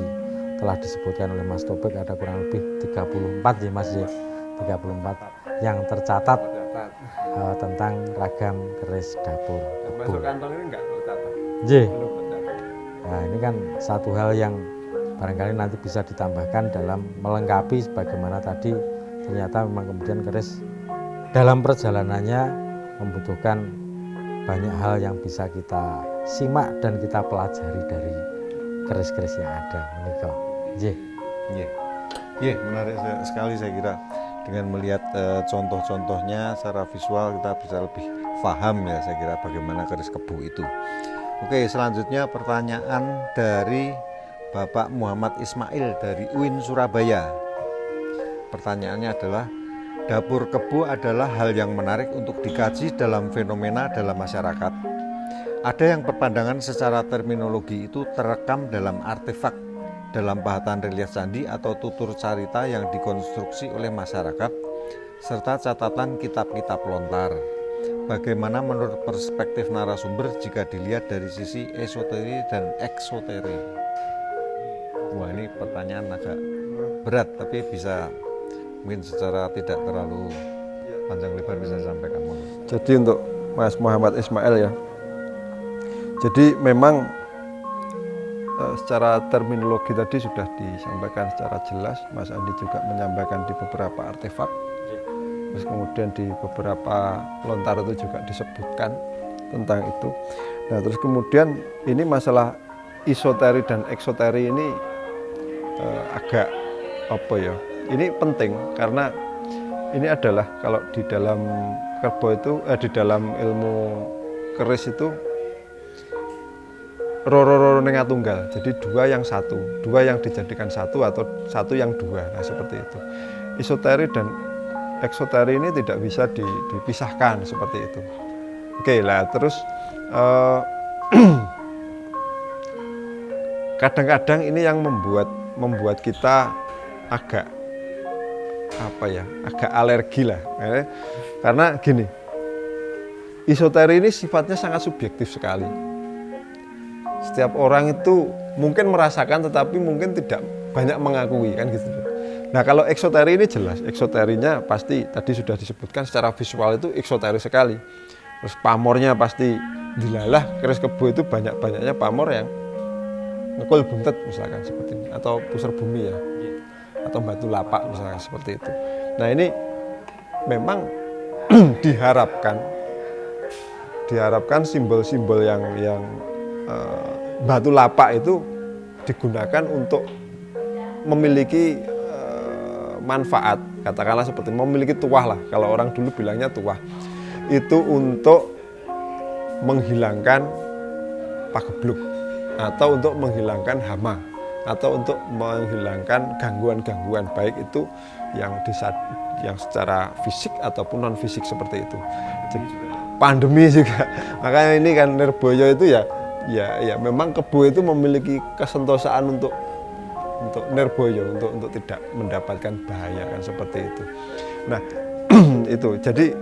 telah disebutkan oleh Mas Topik, ada kurang lebih 34 ya Mas ya. 34 yang tercatat tentang ragam keris dapur Yang kebu. masuk kantong ini enggak tercatat. Nggih. Belum tercatat. Nah, ini kan satu hal yang barangkali nanti bisa ditambahkan dalam melengkapi sebagaimana tadi ternyata memang kemudian keris dalam perjalanannya membutuhkan banyak hal yang bisa kita simak dan kita pelajari dari keris-keris yang ada menika. Nggih. Iya, menarik sekali saya kira. Dengan melihat contoh-contohnya secara visual kita bisa lebih paham ya saya kira bagaimana keris kebu itu. Oke, selanjutnya pertanyaan dari Bapak Muhammad Ismail dari UIN Surabaya. Pertanyaannya adalah, dapur kebu adalah hal yang menarik untuk dikaji dalam fenomena dalam masyarakat. Ada yang berpandangan secara terminologi itu terekam dalam artefak dalam pahatan relief candi atau tutur carita yang dikonstruksi oleh masyarakat serta catatan kitab-kitab lontar. Bagaimana menurut perspektif narasumber jika dilihat dari sisi esoteri dan eksoteri? Wah, ini pertanyaan agak berat, tapi bisa mungkin secara tidak terlalu panjang lebar bisa disampaikan. Jadi untuk Mas Muhammad Ismail ya, jadi memang secara terminologi tadi sudah disampaikan secara jelas. Mas Andi juga menyampaikan di beberapa artefak. Terus kemudian di beberapa lontar itu juga disebutkan tentang itu. Nah, terus kemudian ini masalah isoteri dan eksoteri ini agak apa ya? Ini penting karena ini adalah kalau di dalam kerbo itu di dalam ilmu keris itu roro nengat tunggal. Jadi dua yang satu, dua yang dijadikan satu atau satu yang dua. Nah, seperti itu. Isoteri dan eksoteri ini tidak bisa dipisahkan seperti itu. Oke lah, terus kadang-kadang ini yang membuat kita agak apa ya, agak alergi lah. Karena gini, isoteri ini sifatnya sangat subjektif sekali. Setiap orang itu mungkin merasakan tetapi mungkin tidak banyak mengakui kan gitu. Nah, kalau eksoteri ini jelas, eksoterinya pasti tadi sudah disebutkan secara visual itu eksoteri sekali. Terus pamornya pasti dilalah, keris kebo itu banyak-banyaknya pamor yang ngekul buntet misalkan seperti ini, atau pusar bumi ya, atau batu lapak misalkan seperti itu. Nah, ini memang diharapkan simbol-simbol yang batu lapak itu digunakan untuk memiliki manfaat, katakanlah seperti memiliki tuah lah, kalau orang dulu bilangnya tuah, itu untuk menghilangkan pagebluk atau untuk menghilangkan hama atau untuk menghilangkan gangguan-gangguan baik itu yang secara fisik ataupun non fisik seperti itu. Pandemi juga, makanya ini kan Nirboyo itu ya memang kebo itu memiliki kesentosaan untuk Nirboyo, untuk tidak mendapatkan bahaya kan seperti itu. Nah, itu jadi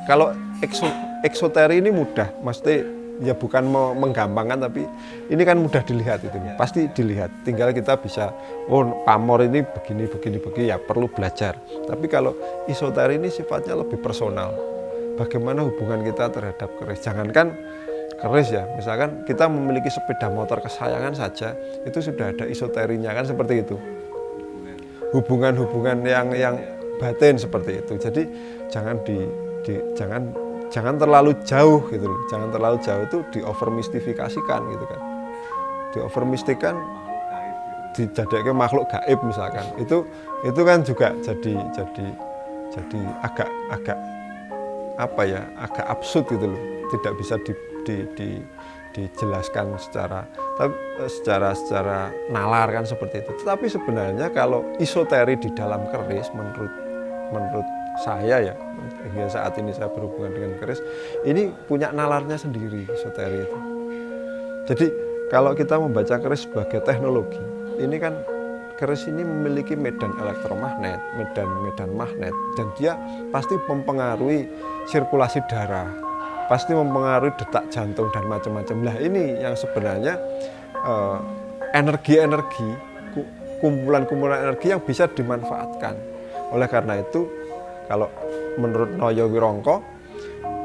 kalau eksoteri ini mudah, mesti ya bukan menggampangkan, tapi ini kan mudah dilihat itu, pasti dilihat. Tinggal kita bisa, pamor ini begini ya perlu belajar. Tapi kalau isoteri ini sifatnya lebih personal. Bagaimana hubungan kita terhadap keris? Jangankan keris ya, misalkan kita memiliki sepeda motor kesayangan saja, itu sudah ada isoterinya kan seperti itu. Hubungan-hubungan yang batin seperti itu. Jadi jangan terlalu jauh gitu loh. Jangan terlalu jauh itu di-overmistifikasikan gitu kan. Di-overmistikan, dijadikan makhluk gaib misalkan. Itu kan juga jadi agak apa ya, agak absurd gitu loh. Tidak bisa dijelaskan secara nalar kan seperti itu. Tetapi sebenarnya kalau isoteri di dalam keris menurut saya ya, hingga saat ini saya berhubungan dengan keris, ini punya nalarnya sendiri isoteri itu. Jadi kalau kita membaca keris sebagai teknologi, ini kan keris ini memiliki medan elektromagnet, medan magnet, dan dia pasti mempengaruhi sirkulasi darah, pasti mempengaruhi detak jantung dan macam-macam. Nah, ini yang sebenarnya energi-energi, kumpulan-kumpulan energi yang bisa dimanfaatkan. Oleh karena itu, kalau menurut Noyo Wirongko,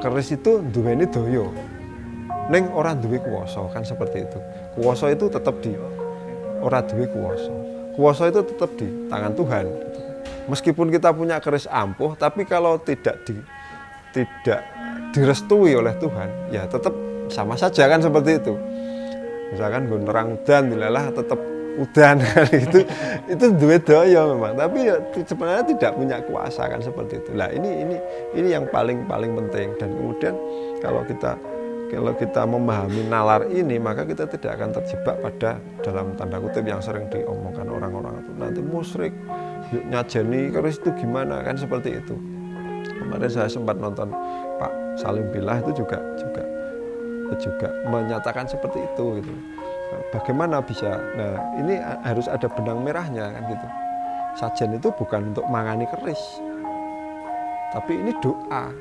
keris itu duweni doyo, ning ora duwe kuwasa kan seperti itu. Kuwasa itu tetap ora duwe kuwasa. Kuwasa itu tetap di tangan Tuhan. Meskipun kita punya keris ampuh, tapi kalau tidak direstui oleh Tuhan, ya tetap sama saja kan seperti itu. Misalkan gue nerang udan dilalah tetap udan itu duwe daya memang, tapi ya sebenarnya tidak punya kuasa kan seperti itu. Nah, ini yang paling penting. Dan kemudian kalau kita memahami nalar ini, maka kita tidak akan terjebak pada dalam tanda kutip yang sering diomongkan orang-orang itu nanti musyrik, yuk nyajeni keris itu gimana kan seperti itu. Kemarin saya sempat nonton Pak Salim Billah itu juga juga menyatakan seperti itu gitu. Bagaimana bisa? Nah, ini harus ada benang merahnya kan gitu. Sajen itu bukan untuk mangani keris, tapi ini doa.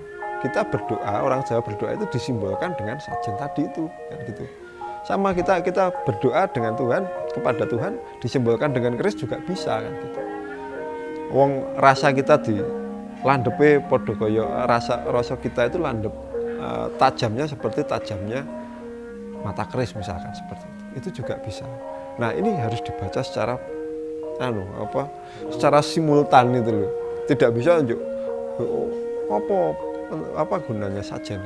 Kita berdoa, orang Jawa berdoa itu disimbolkan dengan sajen tadi itu kan gitu. Sama kita berdoa dengan Tuhan, kepada Tuhan disimbolkan dengan keris juga bisa kan gitu. Wong rasa kita di landepe padha kaya rasa kita itu landep tajamnya seperti tajamnya mata keris misalkan seperti itu. Itu juga bisa. Nah, ini harus dibaca secara secara simultan itu loh. Tidak bisa unjuk apa gunanya sajen.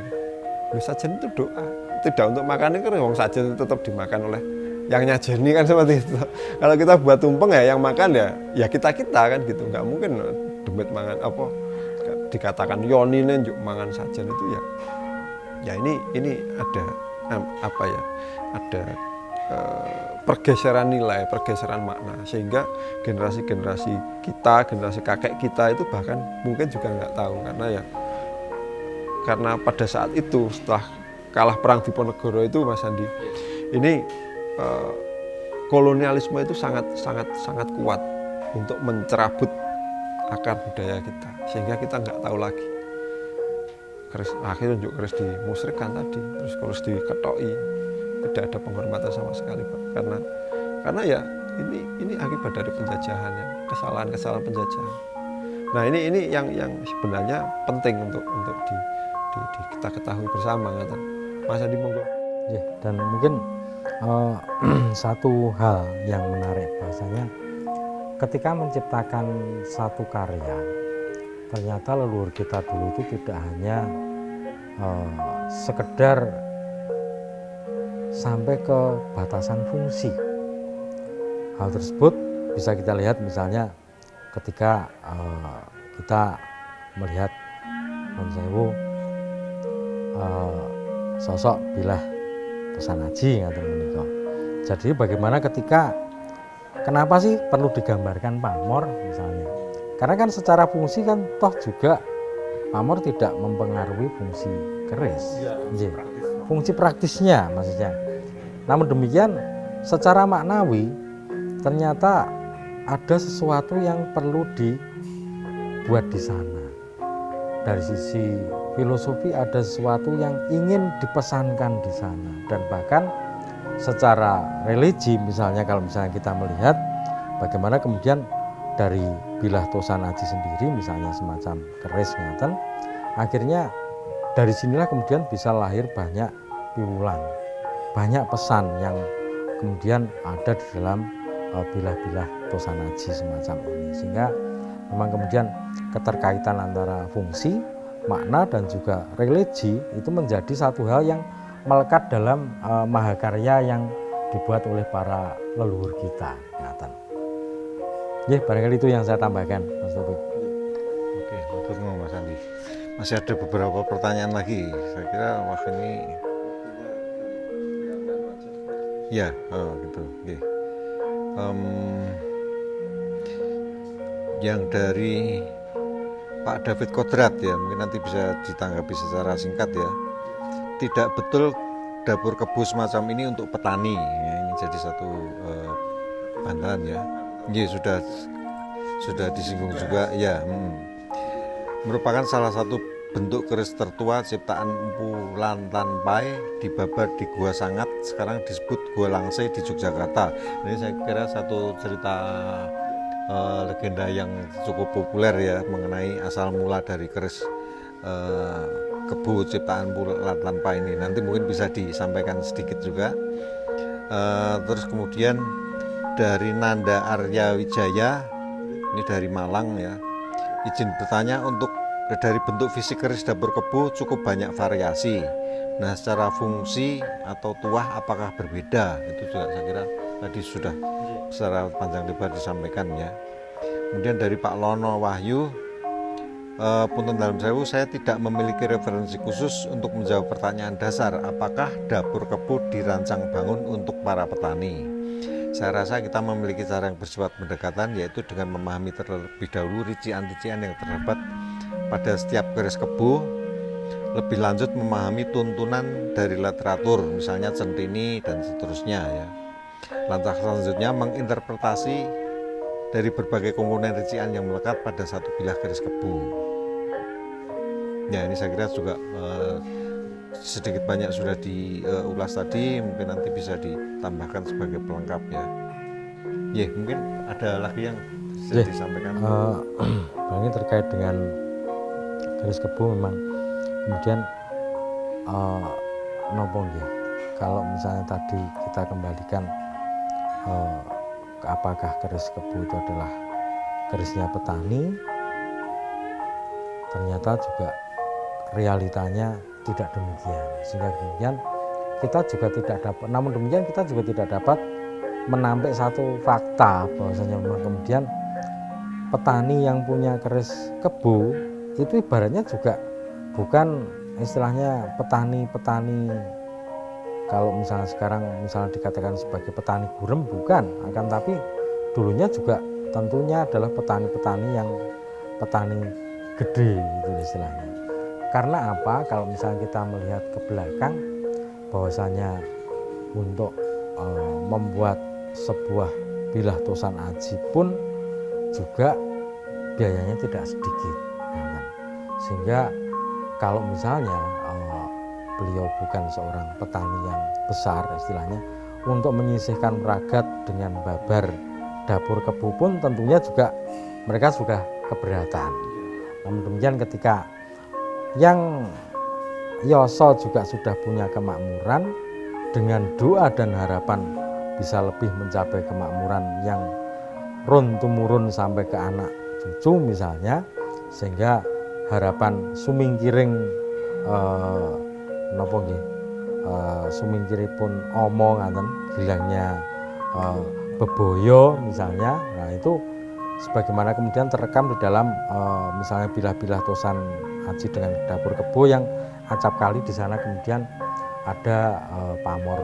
Sajen itu doa. Tidak untuk makan keris, wong sajen tetap dimakan oleh yang nyajeni kan seperti itu. Kalau kita buat tumpeng ya yang makan ya kita kan gitu. Nggak mungkin demit mangan apa dikatakan yonine njuk mangan sajen itu ya ini ada ada pergeseran nilai, pergeseran makna, sehingga generasi-generasi kita, generasi kakek kita itu bahkan mungkin juga nggak tahu karena pada saat itu setelah kalah perang Diponegoro itu Mas Andi, ini kolonialisme itu sangat kuat untuk mencerabut akar budaya kita, sehingga kita nggak tahu lagi. Akhirnya juga keris dimusyrikkan tadi, terus keris diketoki, tidak ada penghormatan sama sekali, Pak. Karena ya ini akibat dari penjajahan, ya, kesalahan penjajahan. Nah ini yang sebenarnya penting untuk kita ketahui bersama, kan? Mas Adi monggo. Ya, dan mungkin satu hal yang menarik bahasanya, ketika menciptakan satu karya, ternyata leluhur kita dulu itu tidak hanya sekedar sampai ke batasan fungsi. Hal tersebut bisa kita lihat misalnya ketika kita melihat sosok Bilah Tosan Aji ngaten menika. Jadi bagaimana kenapa sih perlu digambarkan pamor misalnya? Karena kan secara fungsi kan toh juga pamor tidak mempengaruhi fungsi keris. Fungsi praktisnya maksudnya. Namun demikian secara maknawi ternyata ada sesuatu yang perlu dibuat di sana. Dari sisi filosofi ada sesuatu yang ingin dipesankan di sana, dan bahkan secara religi misalnya kalau misalnya kita melihat bagaimana kemudian dari Bilah Tosan Aji sendiri misalnya semacam keris ngaten, akhirnya dari sinilah kemudian bisa lahir banyak piwulan, banyak pesan yang kemudian ada di dalam Bilah-bilah Tosan Aji semacam ini, sehingga memang kemudian keterkaitan antara fungsi, makna dan juga religi itu menjadi satu hal yang melekat dalam mahakarya yang dibuat oleh para leluhur kita. Ya, barangkali itu yang saya tambahkan, Mas Taufik. Oke, betul Mas Andi. Masih ada beberapa pertanyaan lagi. Saya kira ini ya, gitu. Oke. Yang dari Pak David Kodrat ya, mungkin nanti bisa ditanggapi secara singkat ya. Tidak betul dapur kebu semacam ini untuk petani. Ya, ini jadi satu bantahan ya. Ya sudah disinggung juga ya. Merupakan salah satu bentuk keris tertua ciptaan Empu Lantan Pai di Babar di Gua Sangat, sekarang disebut Gua Langse di Yogyakarta. Ini saya kira satu cerita legenda yang cukup populer ya mengenai asal mula dari keris kebu ciptaan Empu Lantan Pai ini. Nanti mungkin bisa disampaikan sedikit juga. Terus kemudian dari Nanda Arya Wijaya, ini dari Malang ya, izin bertanya, untuk dari bentuk fisik keris dapur kebu cukup banyak variasi. Nah, secara fungsi atau tuah apakah berbeda? Itu juga saya kira tadi sudah secara panjang lebar disampaikan ya. Kemudian dari Pak Lono Wahyu, punten dalam sewu, saya tidak memiliki referensi khusus untuk menjawab pertanyaan dasar, apakah dapur kebu dirancang bangun untuk para petani. Saya rasa kita memiliki cara yang bersifat pendekatan, yaitu dengan memahami terlebih dahulu rincian-rincian yang terdapat pada setiap keris kebu, lebih lanjut memahami tuntunan dari literatur, misalnya Centini dan seterusnya ya. Langkah selanjutnya menginterpretasi dari berbagai komponen rincian yang melekat pada satu bilah garis kebo. Ya, ini saya kira juga sedikit banyak sudah diulas tadi, mungkin nanti bisa ditambahkan sebagai pelengkap ya. Ya, mungkin ada lagi yang bisa disampaikan. Ini terkait dengan garis kebo memang kemudian nopo nggih. Kalau misalnya tadi kita kembalikan apakah garis kebo itu adalah garisnya petani, ternyata juga realitanya tidak demikian, sehingga kemudian kita juga tidak dapat, namun demikian kita juga tidak dapat menampik satu fakta bahwasanya memang kemudian petani yang punya garis kebo itu ibaratnya juga bukan istilahnya petani-petani kalau misalnya sekarang misalnya dikatakan sebagai petani gurem, bukan, akan tapi dulunya juga tentunya adalah petani-petani yang petani gede gitu istilahnya. Karena apa? Kalau misalnya kita melihat ke belakang bahwasanya untuk membuat sebuah bilah tosan aji pun juga biayanya tidak sedikit, sehingga kalau misalnya beliau bukan seorang petani yang besar istilahnya, untuk menyisihkan meragat dengan babar dapur kebo pun tentunya juga mereka sudah keberatan. Namun demikian ketika yang Yoso juga sudah punya kemakmuran, dengan doa dan harapan bisa lebih mencapai kemakmuran yang run tumurun sampai ke anak cucu misalnya, sehingga harapan sumingkiring napa nggih sumingkiripun omo ngaten hilangnya beboyo misalnya. Nah itu sebagaimana kemudian terekam di dalam misalnya bilah-bilah tosan aji dengan dapur kebo yang acap kali di sana kemudian ada pamor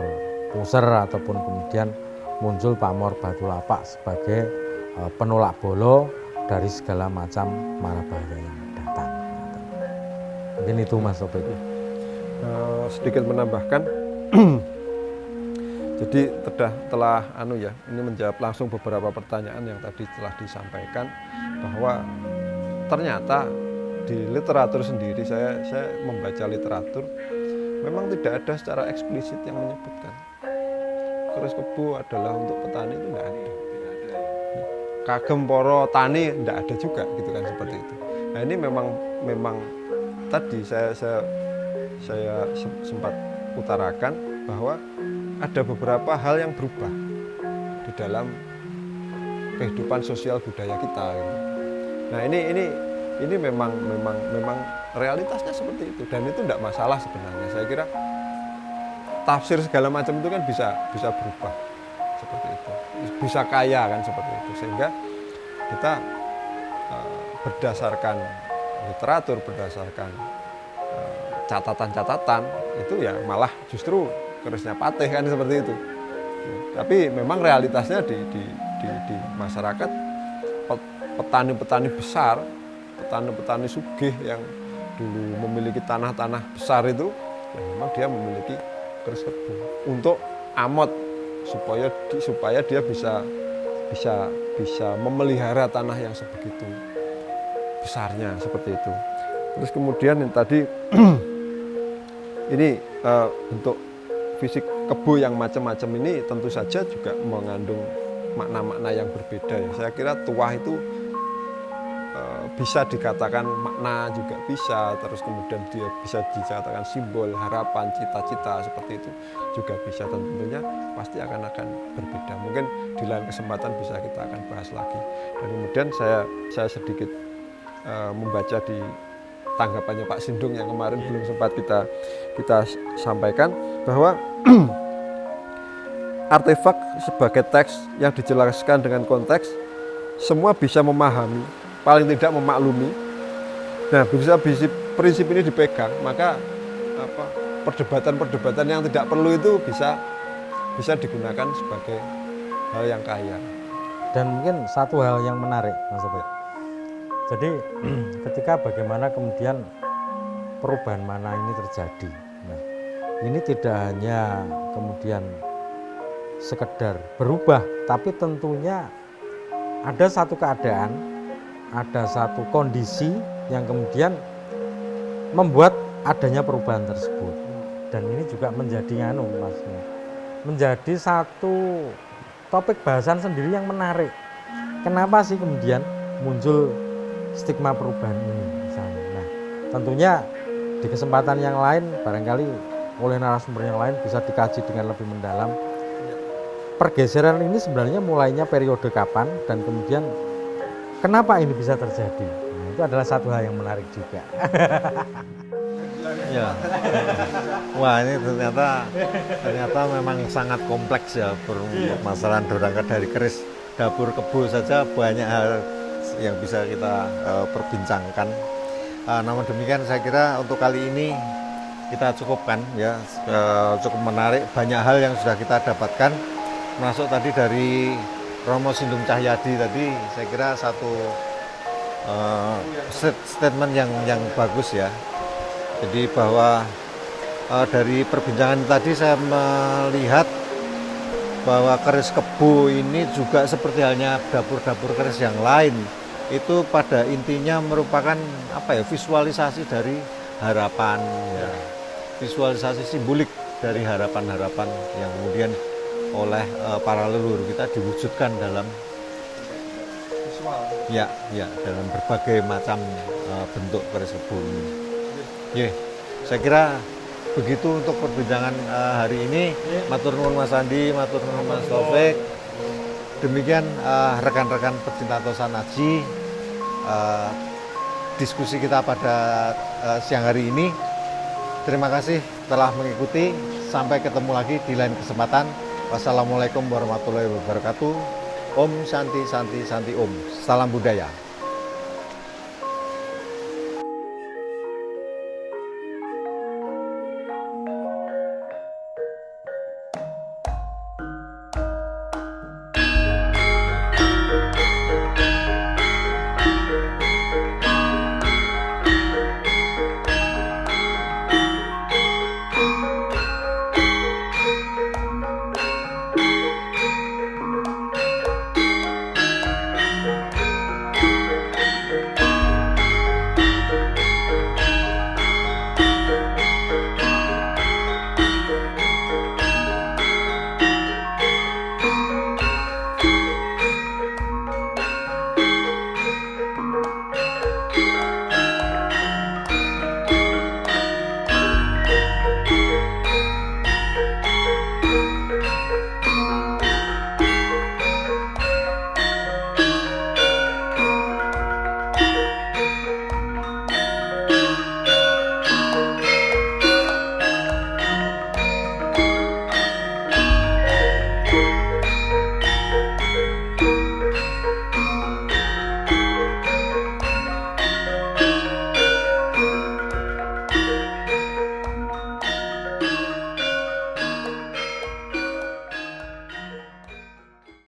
puser ataupun kemudian muncul pamor batu lapak sebagai penolak bolo dari segala macam mara bahaya yang datang. Mungkin itu Mas Topik. Sedikit menambahkan, jadi telah ini menjawab langsung beberapa pertanyaan yang tadi telah disampaikan, bahwa ternyata di literatur sendiri, saya membaca literatur, memang tidak ada secara eksplisit yang menyebutkan garis kebo adalah untuk petani, itu tidak ada. Kagem poro tani tidak ada juga gitu kan, seperti itu. Nah ini memang tadi saya sempat utarakan bahwa ada beberapa hal yang berubah di dalam kehidupan sosial budaya kita gitu. Nah ini memang realitasnya seperti itu, dan itu tidak masalah sebenarnya. Saya kira tafsir segala macam itu kan bisa berubah seperti itu, bisa kaya kan seperti itu, sehingga kita berdasarkan literatur, berdasarkan catatan-catatan itu ya malah justru kerisnya patih kan seperti itu. Tapi memang realitasnya di masyarakat, petani-petani besar, petani-petani sugih yang dulu memiliki tanah-tanah besar itu, ya memang dia memiliki keris kebo untuk amot supaya dia bisa memelihara tanah yang sebegitu besarnya seperti itu. Terus kemudian yang tadi ini bentuk fisik kebo yang macam-macam ini tentu saja juga mengandung makna-makna yang berbeda ya. Saya kira tuah itu bisa dikatakan makna juga bisa, terus kemudian dia bisa dikatakan simbol harapan, cita-cita, seperti itu juga bisa. Tentunya pasti akan berbeda. Mungkin di lain kesempatan bisa kita akan bahas lagi. Dan kemudian saya sedikit membaca di tanggapannya Pak Sindung yang kemarin belum sempat kita sampaikan, bahwa artefak sebagai teks yang dijelaskan dengan konteks, semua bisa memahami, paling tidak memaklumi. Nah, bisa prinsip ini dipegang, maka perdebatan-perdebatan yang tidak perlu itu bisa digunakan sebagai hal yang kaya. Dan mungkin satu hal yang menarik, Mas Sobat. Jadi ketika bagaimana kemudian perubahan mana ini terjadi. Nah, ini tidak hanya kemudian sekedar berubah, tapi tentunya ada satu keadaan, ada satu kondisi yang kemudian membuat adanya perubahan tersebut. Dan ini juga menjadi menjadi satu topik bahasan sendiri yang menarik. Kenapa sih kemudian muncul stigma perubahan ini misalnya. Nah, tentunya di kesempatan yang lain barangkali oleh narasumber yang lain bisa dikaji dengan lebih mendalam. Pergeseran ini sebenarnya mulainya periode kapan dan kemudian kenapa ini bisa terjadi. Nah, itu adalah satu hal yang menarik juga. Ya. Wah, ini ternyata memang sangat kompleks ya permasalahan dorangka dari keris dapur kebo saja banyak hal yang bisa kita perbincangkan. Namun demikian saya kira untuk kali ini kita cukupkan ya, cukup menarik, banyak hal yang sudah kita dapatkan, masuk tadi dari Romo Sindung Cahyadi tadi saya kira satu statement yang bagus ya. Jadi bahwa dari perbincangan tadi saya melihat bahwa keris kebo ini juga seperti halnya dapur-dapur keris yang lain, itu pada intinya merupakan visualisasi dari harapan ya. Visualisasi simbolik dari harapan-harapan yang kemudian oleh para leluhur kita diwujudkan dalam visual dalam berbagai macam bentuk keris kebo ini. Saya kira begitu untuk perbincangan hari ini. Matur nuwun Mas Andi, matur nuwun Mas Taufik. Demikian rekan-rekan pecinta Tosan Aji, diskusi kita pada siang hari ini. Terima kasih telah mengikuti. Sampai ketemu lagi di lain kesempatan. Wassalamualaikum warahmatullahi wabarakatuh. Om Santi Santi Santi Om. Salam budaya.